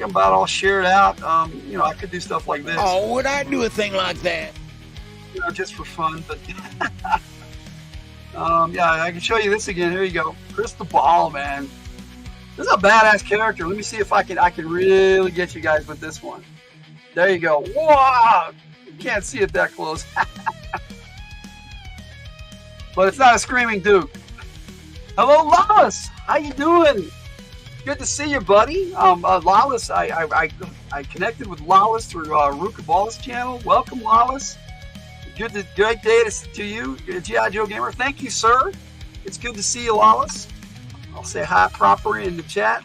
about all shared out. I could do stuff like this. Oh, would I do a thing like that? Just for fun, but yeah, I can show you this again. Here you go, Crystal Ball, man. This is a badass character. Let me see if I can really get you guys with this one. There you go. Wow, you can't see it that close, but it's not a screaming Duke. Hello, Lawless. How you doing? Good to see you, buddy. Lawless, I connected with Lawless through Ruka Ball's channel. Welcome, Lawless. Great day to you, G.I. Joe Gamer. Thank you, sir. It's good to see you, Lawless. I'll say hi proper in the chat.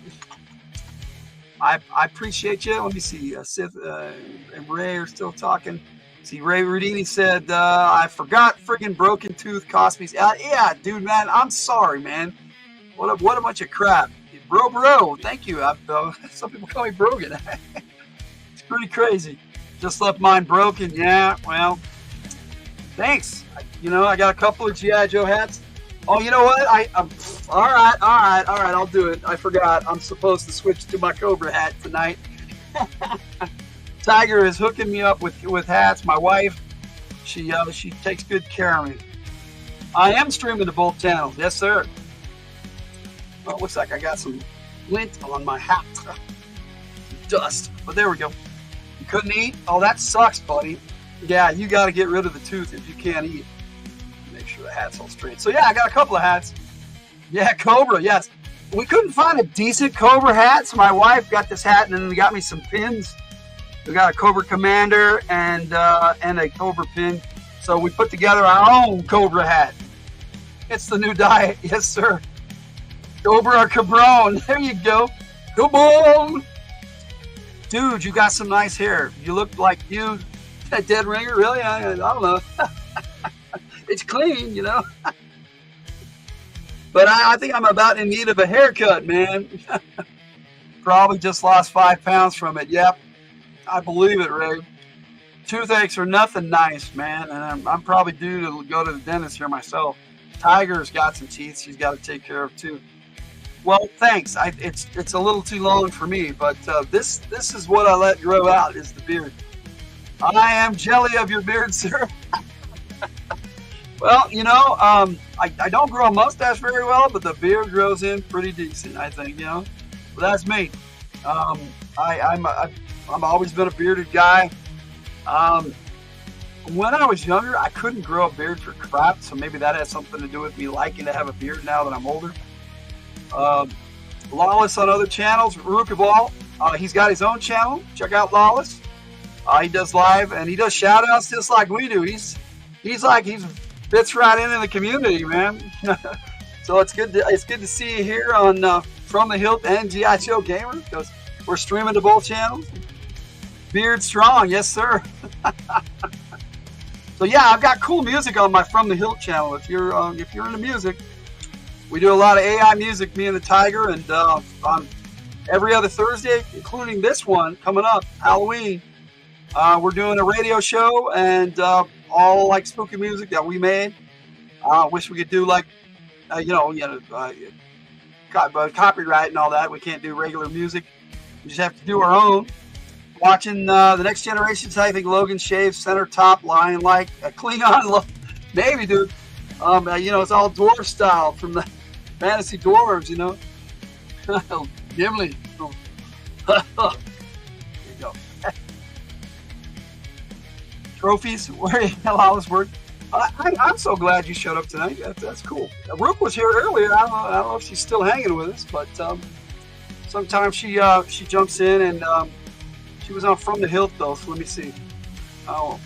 I appreciate you. Let me see. Sith and Ray are still talking. See, Ray Rudini said, I forgot friggin' Broken Tooth cost me. Yeah, dude, man, I'm sorry, man. What a bunch of crap. Bro, thank you. Some people call me Brogan. It's pretty crazy. Just left mine broken. Yeah, well, thanks. I got a couple of G.I. Joe hats. Oh, you know what? I'm all right. I'll do it. I forgot. I'm supposed to switch to my Cobra hat tonight. Tiger is hooking me up with hats. My wife, she takes good care of me. I am streaming to both channels. Yes, sir. Well, it looks like I got some lint on my hat. Dust. But there we go. You couldn't eat? Oh, that sucks, buddy. Yeah, you got to get rid of the tooth if you can't eat. Make sure the hat's all straight. So, yeah, I got a couple of hats. Yeah, Cobra, yes. We couldn't find a decent Cobra hat, so my wife got this hat, and then they got me some pins. We got a Cobra Commander and a Cobra pin. So we put together our own Cobra hat. It's the new diet. Yes, sir. Cobra or Cabron. There you go. Cabron. Dude, you got some nice hair. You look like you. That dead ringer, really? I don't know. It's clean, But I think I'm about in need of a haircut, man. Probably just lost 5 pounds from it. Yep. I believe it, Ray. Toothaches are nothing nice, man. And I'm probably due to go to the dentist here myself. Tiger's got some teeth she's got to take care of, too. Well, thanks. It's a little too long for me, but this is what I let grow out, is the beard. I am jelly of your beard, sir. Well, I don't grow a mustache very well, but the beard grows in pretty decent, I think, But that's me. I've always been a bearded guy. when I was younger, I couldn't grow a beard for crap, so maybe that has something to do with me liking to have a beard now that I'm older. Lawless on other channels, Rook of All. He's got his own channel. Check out Lawless. He does live and he does shout outs just like we do. He's fits right in the community, man. So it's good to see you here on From the Hilt and GI Joe Gamer, because we're streaming to both channels. Beard strong, yes sir. So yeah, I've got cool music on my From the Hilt channel. If you're into music, we do a lot of AI music, me and the Tiger, and on every other Thursday, including this one coming up, Halloween, we're doing a radio show and all like spooky music that we made. Wish we could do like copyright and all that. We can't do regular music. We just have to do our own. Watching the Next Generation, I think Logan shaves center top line like a Klingon look. Maybe, dude. It's all dwarf style from the Fantasy Dwarves, Gimli. There you go. Trophies. Where the hell all this word? I'm so glad you showed up tonight. That's cool. Rook was here earlier. I don't know if she's still hanging with us, but sometimes she jumps in, and she was on From the Hilt though. So let me see. Oh,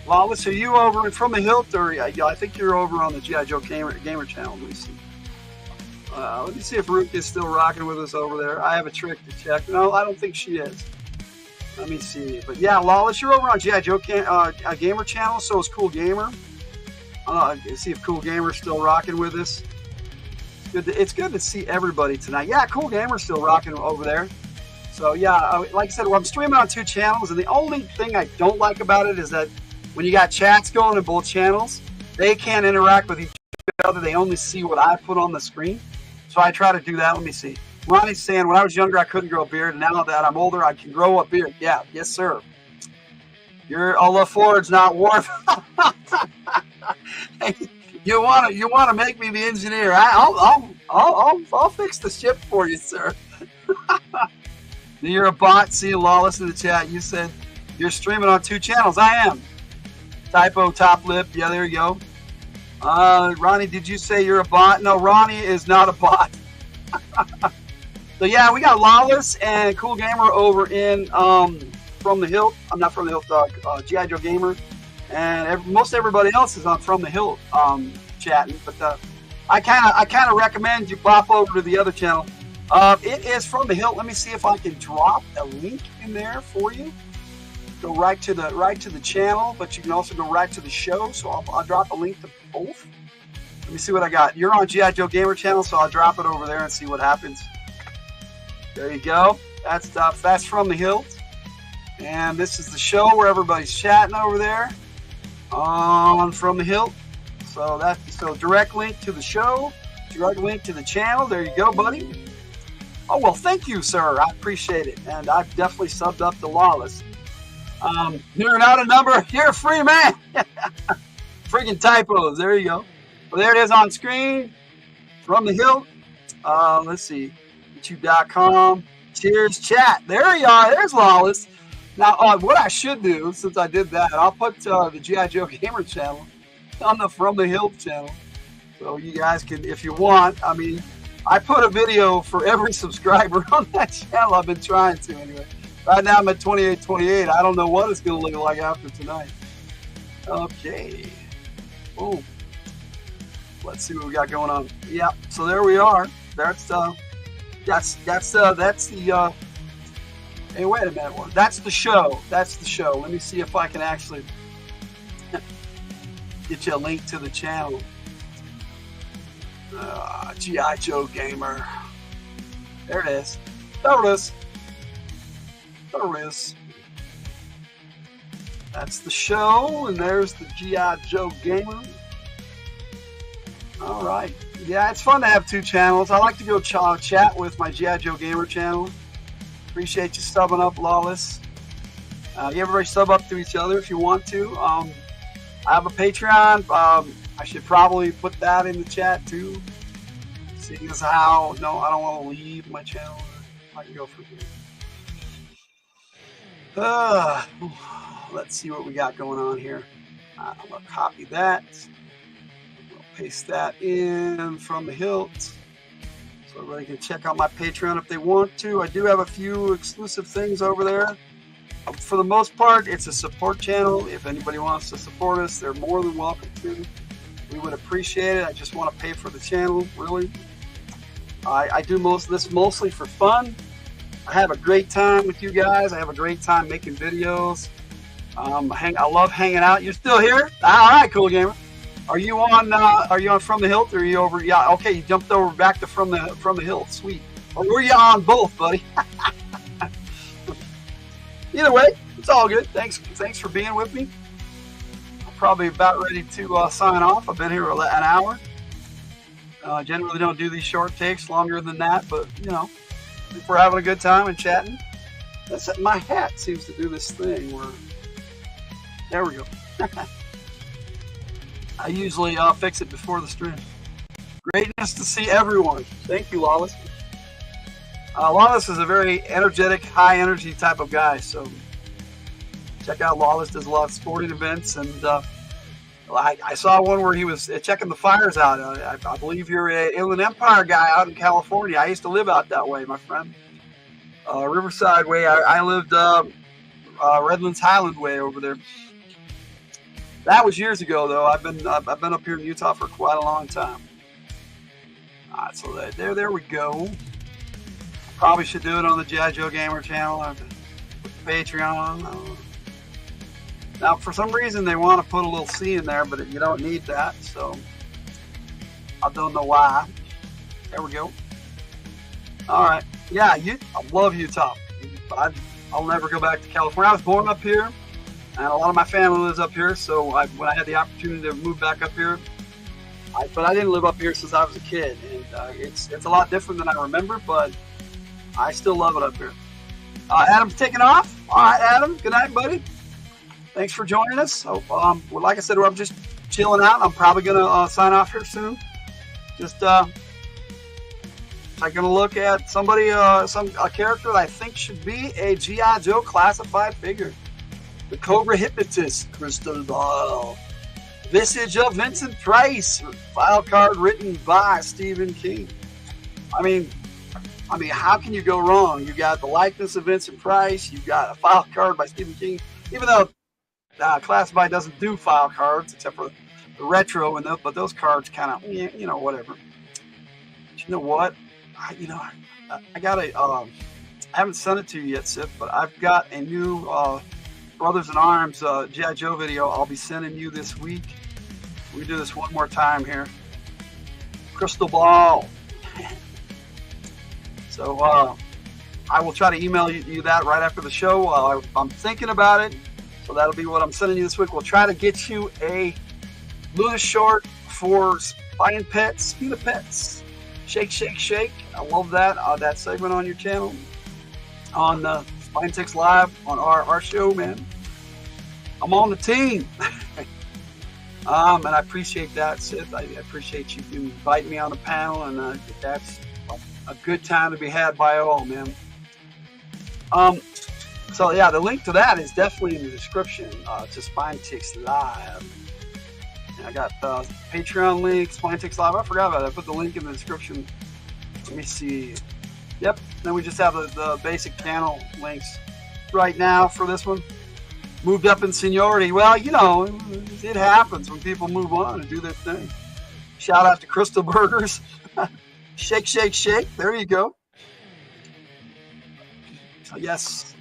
Lawless, are you over in From the Hilt, or I think you're over on the GI Joe Gamer channel? Let me see. Let me see if Rook is still rocking with us over there. I have a trick to check. No, I don't think she is. Let me see. But yeah, Lawless, you're over on GI Joe Gamer channel. So is Cool Gamer. See if Cool Gamer's still rocking with us. It's good to see everybody tonight. Yeah, Cool Gamer's still rocking over there. So yeah, like I said, I'm streaming on 2 channels, and the only thing I don't like about it is that when you got chats going in both channels, they can't interact with each other. They only see what I put on the screen. So I try to do that. Let me see. Ronnie's saying, when I was younger, I couldn't grow a beard. And now that I'm older, I can grow a beard. Yeah, yes, sir. You're Allah Ford's not Worf. Hey, you want to make me the engineer? I'll fix the ship for you, sir. You're a bot. See Lawless in the chat. You said you're streaming on 2 channels. I am. Typo top lip. Yeah, there you go. Ronnie, did you say you're a bot? No, Ronnie is not a bot. So yeah, we got Lawless and Cool Gamer over in From the Hilt. I'm not From the Hilt, GI Joe Gamer, and most everybody else is on From the Hilt chatting. But I kind of recommend you pop over to the other channel. It is From the Hilt. Let me see if I can drop a link in there for you. Go right to the channel, but you can also go right to the show. So I'll drop a link to both. Let me see what I got. You're on GI Joe Gamer channel, so I'll drop it over there and see what happens. There you go. That's From the Hilt, and this is the show where everybody's chatting over there on From the Hilt. So direct link to the show, direct link to the channel. There you go, buddy. Oh well, thank you, sir. I appreciate it, and I've definitely subbed up to Lawless. You're not a number. You're a free man. Freaking typos. There you go. Well, there it is on screen. From the Hilt. Let's see. YouTube.com. Cheers, chat. There you are. There's Lawless. Now, what I should do, since I did that, I'll put the G.I. Joe Gamer channel on the From the Hilt channel. So you guys can, if you want, I mean, I put a video for every subscriber on that channel. I've been trying to anyway. Right now I'm at 2828. I don't know what it's going to look like after tonight. Okay. Boom. Let's see what we got going on. Yeah. So there we are. That's the. Hey, wait a minute. That's the show. That's the show. Let me see if I can actually get you a link to the channel. G.I. Joe Gamer. There it is. There it is. There it is. That's the show, and there's the G.I. Joe Gamer. All right. Yeah, it's fun to have 2 channels. I like to go chat with my G.I. Joe Gamer channel. Appreciate you subbing up, Lawless. Everybody sub up to each other if you want to. I have a Patreon. I should probably put that in the chat too. Seeing as how, no, I don't want to leave my channel. I can go from here. Let's see what we got going on here. I'm going to copy that. I'll paste that in from the hilt. So everybody can check out my Patreon if they want to. I do have a few exclusive things over there. For the most part, it's a support channel. If anybody wants to support us, they're more than welcome to. We would appreciate it. I just want to pay for the channel, really. I do most of this mostly for fun. I have a great time with you guys. I have a great time making videos. I love hanging out. You're still here? All right, cool gamer. Are you on From the Hilt, or are you over? Yeah, okay. You jumped over back to From the Hilt. Sweet. Or were you on both, buddy? Either way, it's all good. Thanks for being with me. I'm probably about ready to sign off. I've been here an hour. Generally don't do these short takes longer than that, but you know, if we're having a good time and chatting. My hat seems to do this thing where, there we go. I usually fix it before the stream. Greatness to see everyone. Thank you, Lawless. Lawless is a very energetic, high energy type of guy, so check out Lawless. Does a lot of sporting events, and I saw one where he was checking the fires out. I believe you're an Inland Empire guy out in California. I used to live out that way, my friend. Riverside way. I lived Redlands Highland way over there. That was years ago, though. I've been up here in Utah for quite a long time. All right, so there we go. Probably should do it on the G.I. Joe Gamer channel or the Patreon. Now, for some reason, they want to put a little C in there, but you don't need that, so I don't know why. There we go. All right. Yeah, I love Utah. I'll never go back to California. I was born up here, and a lot of my family lives up here, so when I had the opportunity to move back up here, but I didn't live up here since I was a kid, and it's a lot different than I remember, but I still love it up here. Adam's taking off. All right, Adam. Good night, buddy. Thanks for joining us. So, well, like I said, I'm just chilling out. I'm probably gonna sign off here soon. Just taking a look at somebody, a character that I think should be a G.I. Joe classified figure. The Cobra Hypnotist, Crystal Ball. Visage of Vincent Price. File card written by Stephen King. I mean, how can you go wrong? You got the likeness of Vincent Price. You got a file card by Stephen King. Even though Classified doesn't do file cards except for the retro, but those cards kind of, whatever. But you know what? I got I haven't sent it to you yet, Sith, but I've got a new Brothers in Arms G.I. Joe video I'll be sending you this week. We do this one more time here. Crystal Ball. So I will try to email you that right after the show. I'm thinking about it, so that'll be what I'm sending you this week. We'll try to get you a Luna short for Spine Pets, Speed of Pets. Shake, shake, shake. I love that segment on your channel. On Spine Ticks Live on our show, man. I'm on the team. And I appreciate that, Sith. I appreciate you inviting me on the panel, and that's a good time to be had by all, man. So yeah, the link to that is definitely in the description to Spine Ticks Live. And I got Patreon link, Spine Ticks Live. I forgot about that. I put the link in the description. Let me see. Yep. Then we just have the basic channel links right now for this one. Moved up in seniority. Well, it happens when people move on and do their thing. Shout out to Crystal Burgers. Shake, shake, shake. There you go. So yes.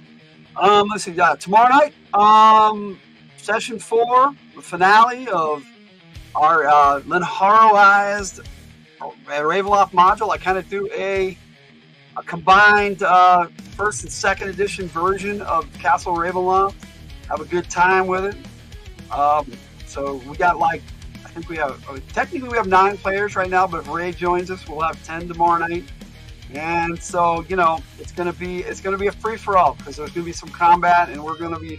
Let's see. Tomorrow night, session 4, the finale of our Linharoized Ravenloft module. I kind of do a combined first and second edition version of Castle Ravenloft. Have a good time with it. So we got technically we have 9 players right now, but if Ray joins us, we'll have 10 tomorrow night. And so, it's gonna be a free for all because there's gonna be some combat, and we're gonna be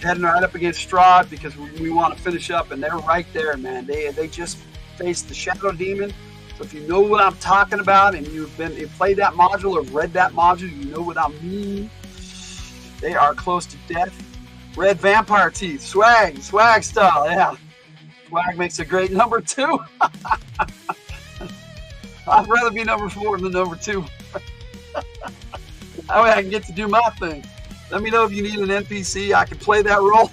heading right up against Strahd because we want to finish up, and they're right there, man. They just faced the Shadow Demon. So if you know what I'm talking about, and you've played that module or read that module, you know what I mean. They are close to death. Red vampire teeth. Swag style. Yeah. Swag makes a great number 2. I'd rather be number 4 than number 2. That way I can get to do my thing. Let me know if you need an NPC. I can play that role.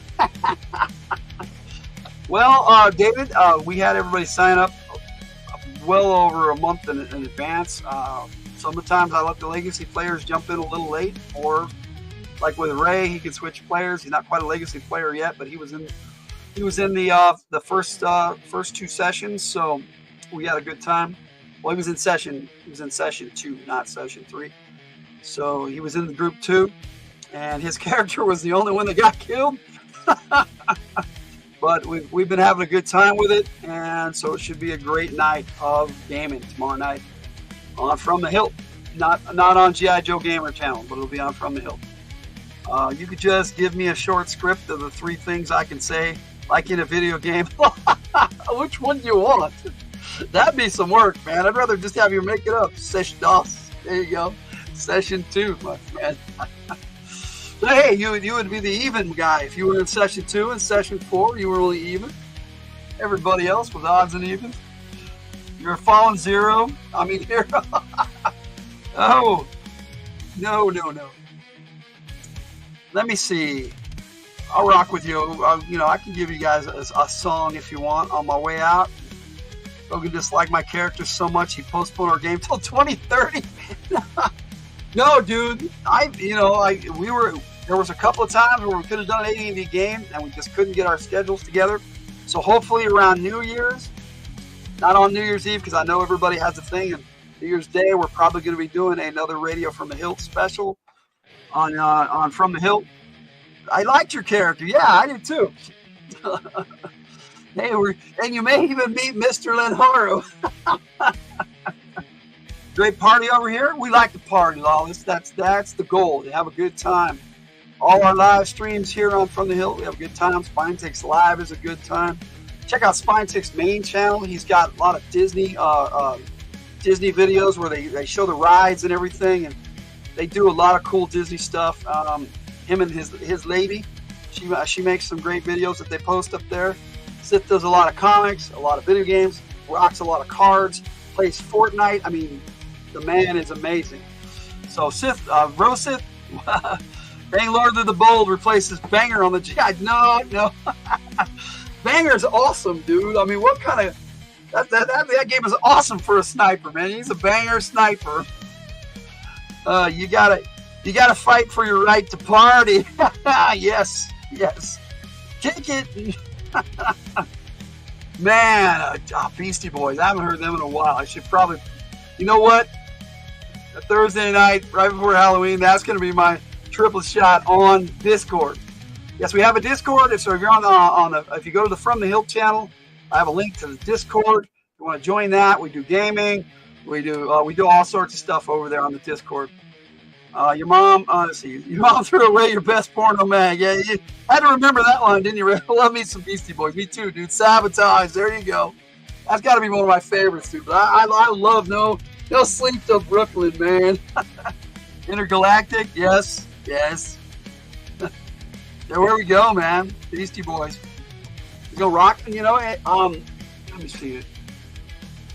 Well, David, we had everybody sign up well over a month in advance. Sometimes I let the legacy players jump in a little late, or like with Ray, he can switch players. He's not quite a legacy player yet, but he was in the first 2 sessions, so we had a good time. Well, he was in session 2, not session 3. So he was in the group 2, and his character was the only one that got killed. But we've been having a good time with it, and so it should be a great night of gaming tomorrow night on From the Hilt. Not on G.I. Joe Gamer channel, but it'll be on From the Hilt. You could just give me a short script of the 3 things I can say, like in a video game. Which one do you want? That'd be some work, man. I'd rather just have you make it up. Session DOS. There you go. Session 2, my friend. So, hey, you would be the even guy. If you were in session 2 and session 4, you were only even. Everybody else was odds and evens. You're a fallen 0. I mean, hero. Oh, no. Let me see. I'll rock with you. I can give you guys a song if you want on my way out. Logan disliked my character so much he postponed our game till 2030. No, dude. There was a couple of times where we could have done an AD&D game and we just couldn't get our schedules together. So hopefully around New Year's, not on New Year's Eve because I know everybody has a thing, and New Year's Day we're probably going to be doing another Radio from the Hilt special on From the Hilt. I liked your character. Yeah, I did too. And you may even meet Mr. Lenharo. Great party over here. We like to party, Lawless. That's the goal. To have a good time. All our live streams here on From the Hill, we have a good time. SpineTix Live is a good time. Check out SpineTix main channel. He's got a lot of Disney videos where they show the rides and everything, and they do a lot of cool Disney stuff. Him and his lady, she makes some great videos that they post up there. Sith does a lot of comics, a lot of video games, rocks a lot of cards, plays Fortnite. I mean, the man is amazing. So Sith, Bro Sith, Bangalore to the Bold replaces Banger on the G. No. Banger's awesome, dude. I mean, what kind of that game is awesome for a sniper, man. He's a banger sniper. You gotta fight for your right to party. Yes. Kick it. Man, Beastie Boys. I haven't heard them in a while. I should probably, you know what? A Thursday night, right before Halloween, that's going to be my triplet shot on Discord. Yes, we have a Discord. So if you're if you go to the From the Hilt channel, I have a link to the Discord. If you want to join that, we do gaming. We do all sorts of stuff over there on the Discord. Your mom, your mom threw away your best porno mag. Yeah, you had to remember that line, didn't you? Love me some Beastie Boys. Me too, dude. Sabotage. There you go. That's got to be one of my favorites, dude. But I love No Sleep Till Brooklyn, man. Intergalactic, yes. There we go, man. Beastie Boys. You go rocking, let me see it.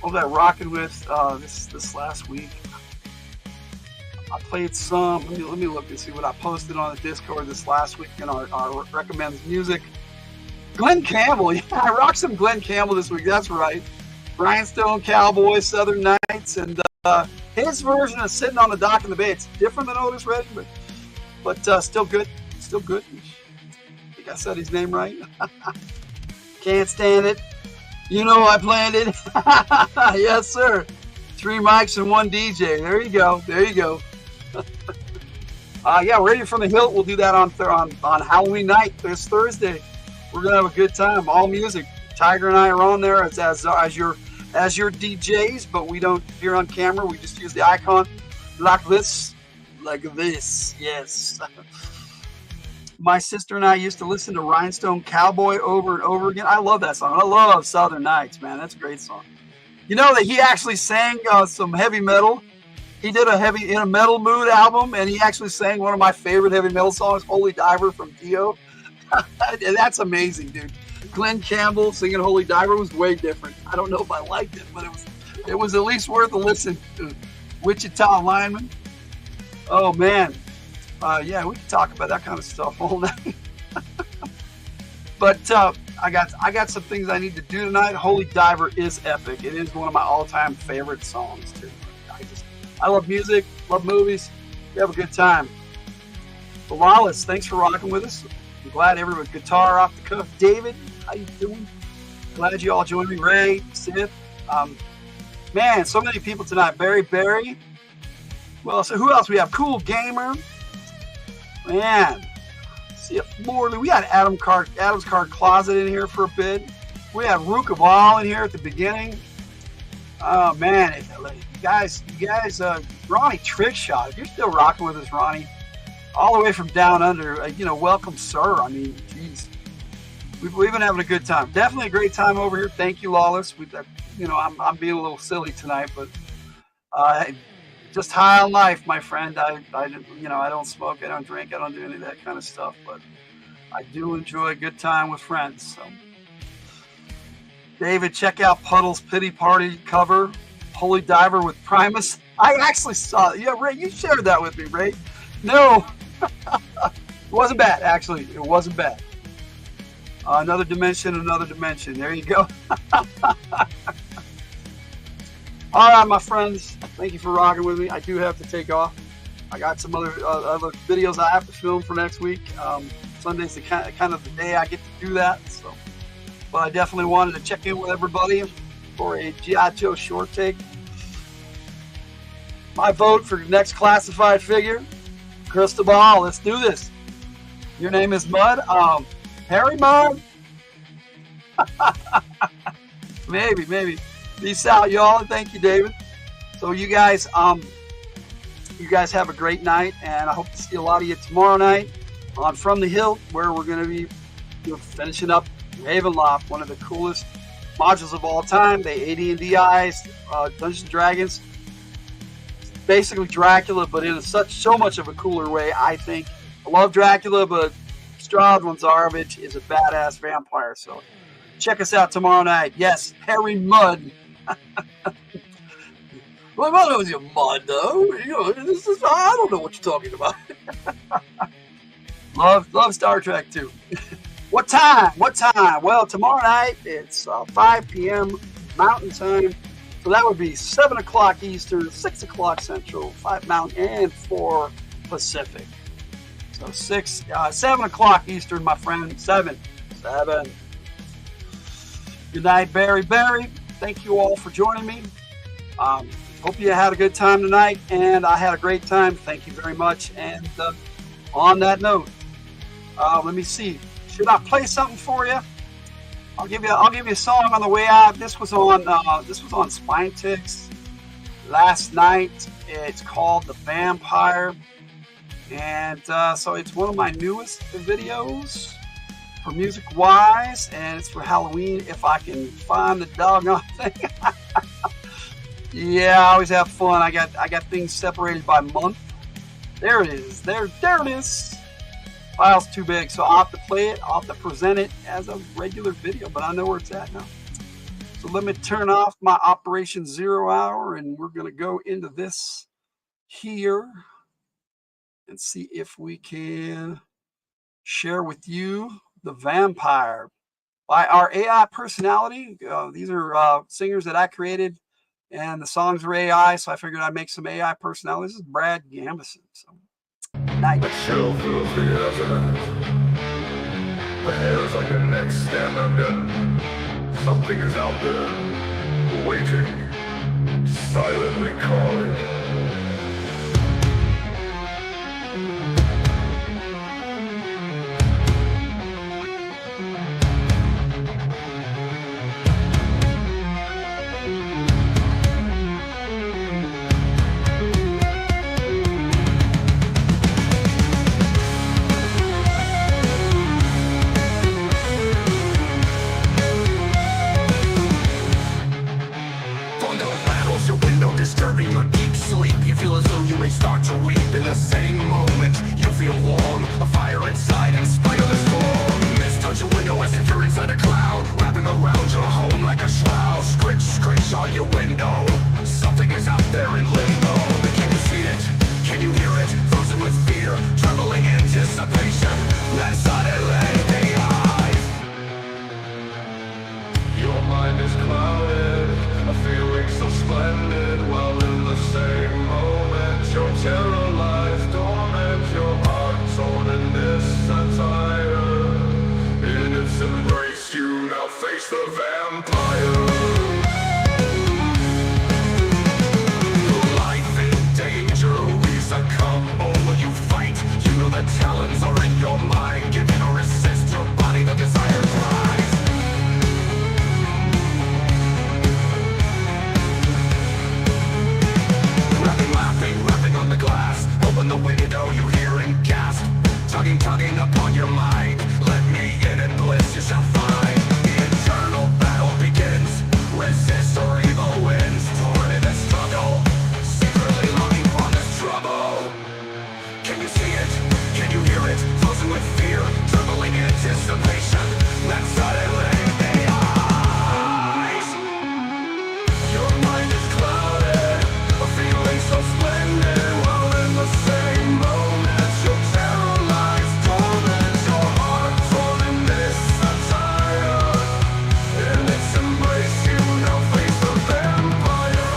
What was I rocking with this last week? I played some. Let me look and see what I posted on the Discord this last week in our recommends music. Glenn Campbell, yeah, I rocked some Glenn Campbell this week. That's right. Rhinestone Cowboys, Southern Nights, and his version of Sitting on the Dock in the Bay. It's different than Otis Redding, but still good. Still good. I think I said his name right. Can't stand it. You know I planned it. Yes, sir. 3 mics and 1 DJ. There you go. Yeah, Radio from the Hilt. We'll do that on Halloween night this Thursday. We're gonna have a good time. All music. Tiger and I are on there as your DJs, but we don't appear on camera. We just use the icon like this. Yes. My sister and I used to listen to Rhinestone Cowboy over and over again. I love that song. I love Southern Nights, man. That's a great song. You know that he actually sang some heavy metal. He did in a metal mood album, and he actually sang one of my favorite heavy metal songs, Holy Diver from Dio. And that's amazing, dude. Glenn Campbell singing Holy Diver was way different. I don't know if I liked it, but it was at least worth a listen to. Wichita Lineman. Oh man. Yeah, we can talk about that kind of stuff all night. But I got some things I need to do tonight. Holy Diver is epic. It is one of my all-time favorite songs too. I love music, love movies. We have a good time. But Lawless, thanks for rocking with us. I'm glad everyone guitar off the cuff. David, how you doing? Glad you all joined me. Ray, Sith. Man, so many people tonight. Barry. Well, so who else we have? Cool Gamer. Man. Sithlordly. We had Adam's Card Closet in here for a bit. We had Rook of All in here at the beginning. Oh man, you guys, Ronnie Trickshot. If you're still rocking with us, Ronnie, all the way from down under, welcome, sir. I mean, geez, we've been having a good time. Definitely a great time over here. Thank you, Lawless. I'm being a little silly tonight, but just high on life, my friend. I don't smoke, I don't drink, I don't do any of that kind of stuff, but I do enjoy a good time with friends. So, David, check out Puddle's Pity Party cover, Holy Diver with Primus. I actually saw it. Yeah, Ray, you shared that with me, Ray. No, it wasn't bad, actually. It wasn't bad. Another dimension. There you go. All right, my friends. Thank you for rocking with me. I do have to take off. I got some other videos I have to film for next week. Sunday's the kind of the day I get to do that. So, but I definitely wanted to check in with everybody for a G.I. Joe short take. My vote for next classified figure, Cristobal. Let's do this. Your name is Mud. Harry Mud. Maybe. Peace out, y'all, and thank you, David. So you guys have a great night, and I hope to see a lot of you tomorrow night on From the Hill, where we're going to be finishing up Ravenloft, one of the coolest modules of all time. The AD&DI's Dungeons & Dragons. Basically Dracula, but in so much of a cooler way, I think. I love Dracula, but Strahd Zarovich is a badass vampire, so check us out tomorrow night. Yes, Harry Mudd. Well, I know you're Mudd, though. I don't know what you're talking about. Love Star Trek, too. What time? Well, tomorrow night, it's 5 p.m. Mountain Time. So that would be 7 o'clock Eastern, 6 o'clock Central, 5 Mountain, and 4 Pacific. So 7 o'clock Eastern, my friend. 7. Good night, Barry. Thank you all for joining me. Hope you had a good time tonight, and I had a great time. Thank you very much. And on that note, let me see. Should I play something for you? I'll give you a song on the way out. This was on Spine Ticks last night. It's called The Vampire, and so it's one of my newest videos for music wise, and it's for Halloween if I can find the doggone thing. Yeah, I always have fun. I got things separated by month. There it is. There it is. File's too big, so I'll have to play it. I'll have to present it as a regular video, but I know where it's at now. So let me turn off my Operation 0 Hour, and we're going to go into this here and see if we can share with you The Vampire by our AI personality. These are singers that I created, and the songs are AI, so I figured I'd make some AI personalities. This is Brad Gambison. So, night. The show feels the other. The hair is like the next stand under. Something is out there, waiting, silently calling. Disturbing your deep sleep. You feel anticipation that suddenly the eyes. Your mind is clouded, a feeling so splendid, while in the same moment you're terrorized, dormant, your heart torn in this satire. In its embrace you now face the vampire. The talons are in your mind, give in or resist your body, the desire cries. Rapping on the glass, open the window, you hear and gasp. Tugging upon your mind, let me in and bliss you shall find. The eternal battle begins, resist or evil wins, torn in a struggle, secretly longing for this trouble. Can you see it? Can you hear it? Frozen with fear, trembling in anticipation that suddenly the eyes. Your mind is clouded, a feeling so splendid, while in the same moment you're terrorized, dormant, your heart torn in this satire. In its embrace you now face the vampire.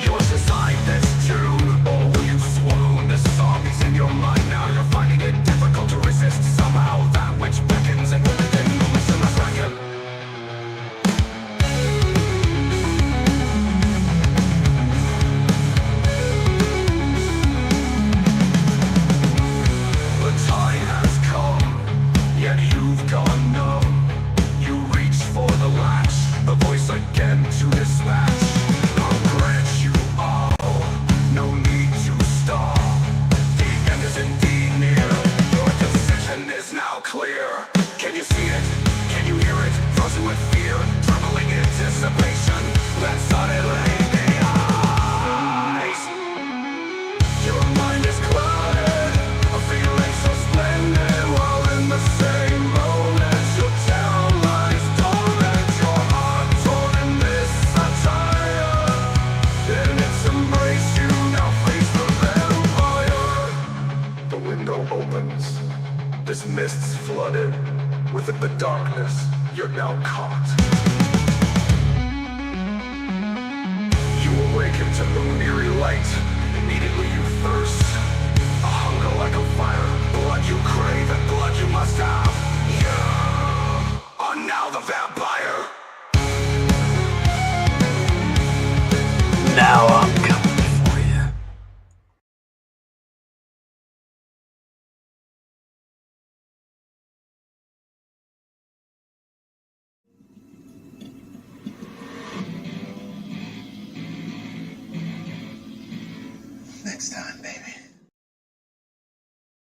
Yours inside this tune, or will you swoon? This song is in your mind now, you're finding it difficult to resist somehow. That which beckons and within moments in the second. The time has come, yet you've gone numb. You reach for the latch, the voice again to dispatch. I'll grant you all, no need to stall. The end is indeed near, your decision is now clear. Can you see it? Can you hear it? Frozen with fear, trembling anticipation that suddenly the eyes. Your mind is clouded, a feeling so splendid, while in the same moment your town lies dormant, your heart torn in this satire. In its embrace you now face the vampire. The window opens, this mist's flooded, within the darkness you're now caught. You awaken to the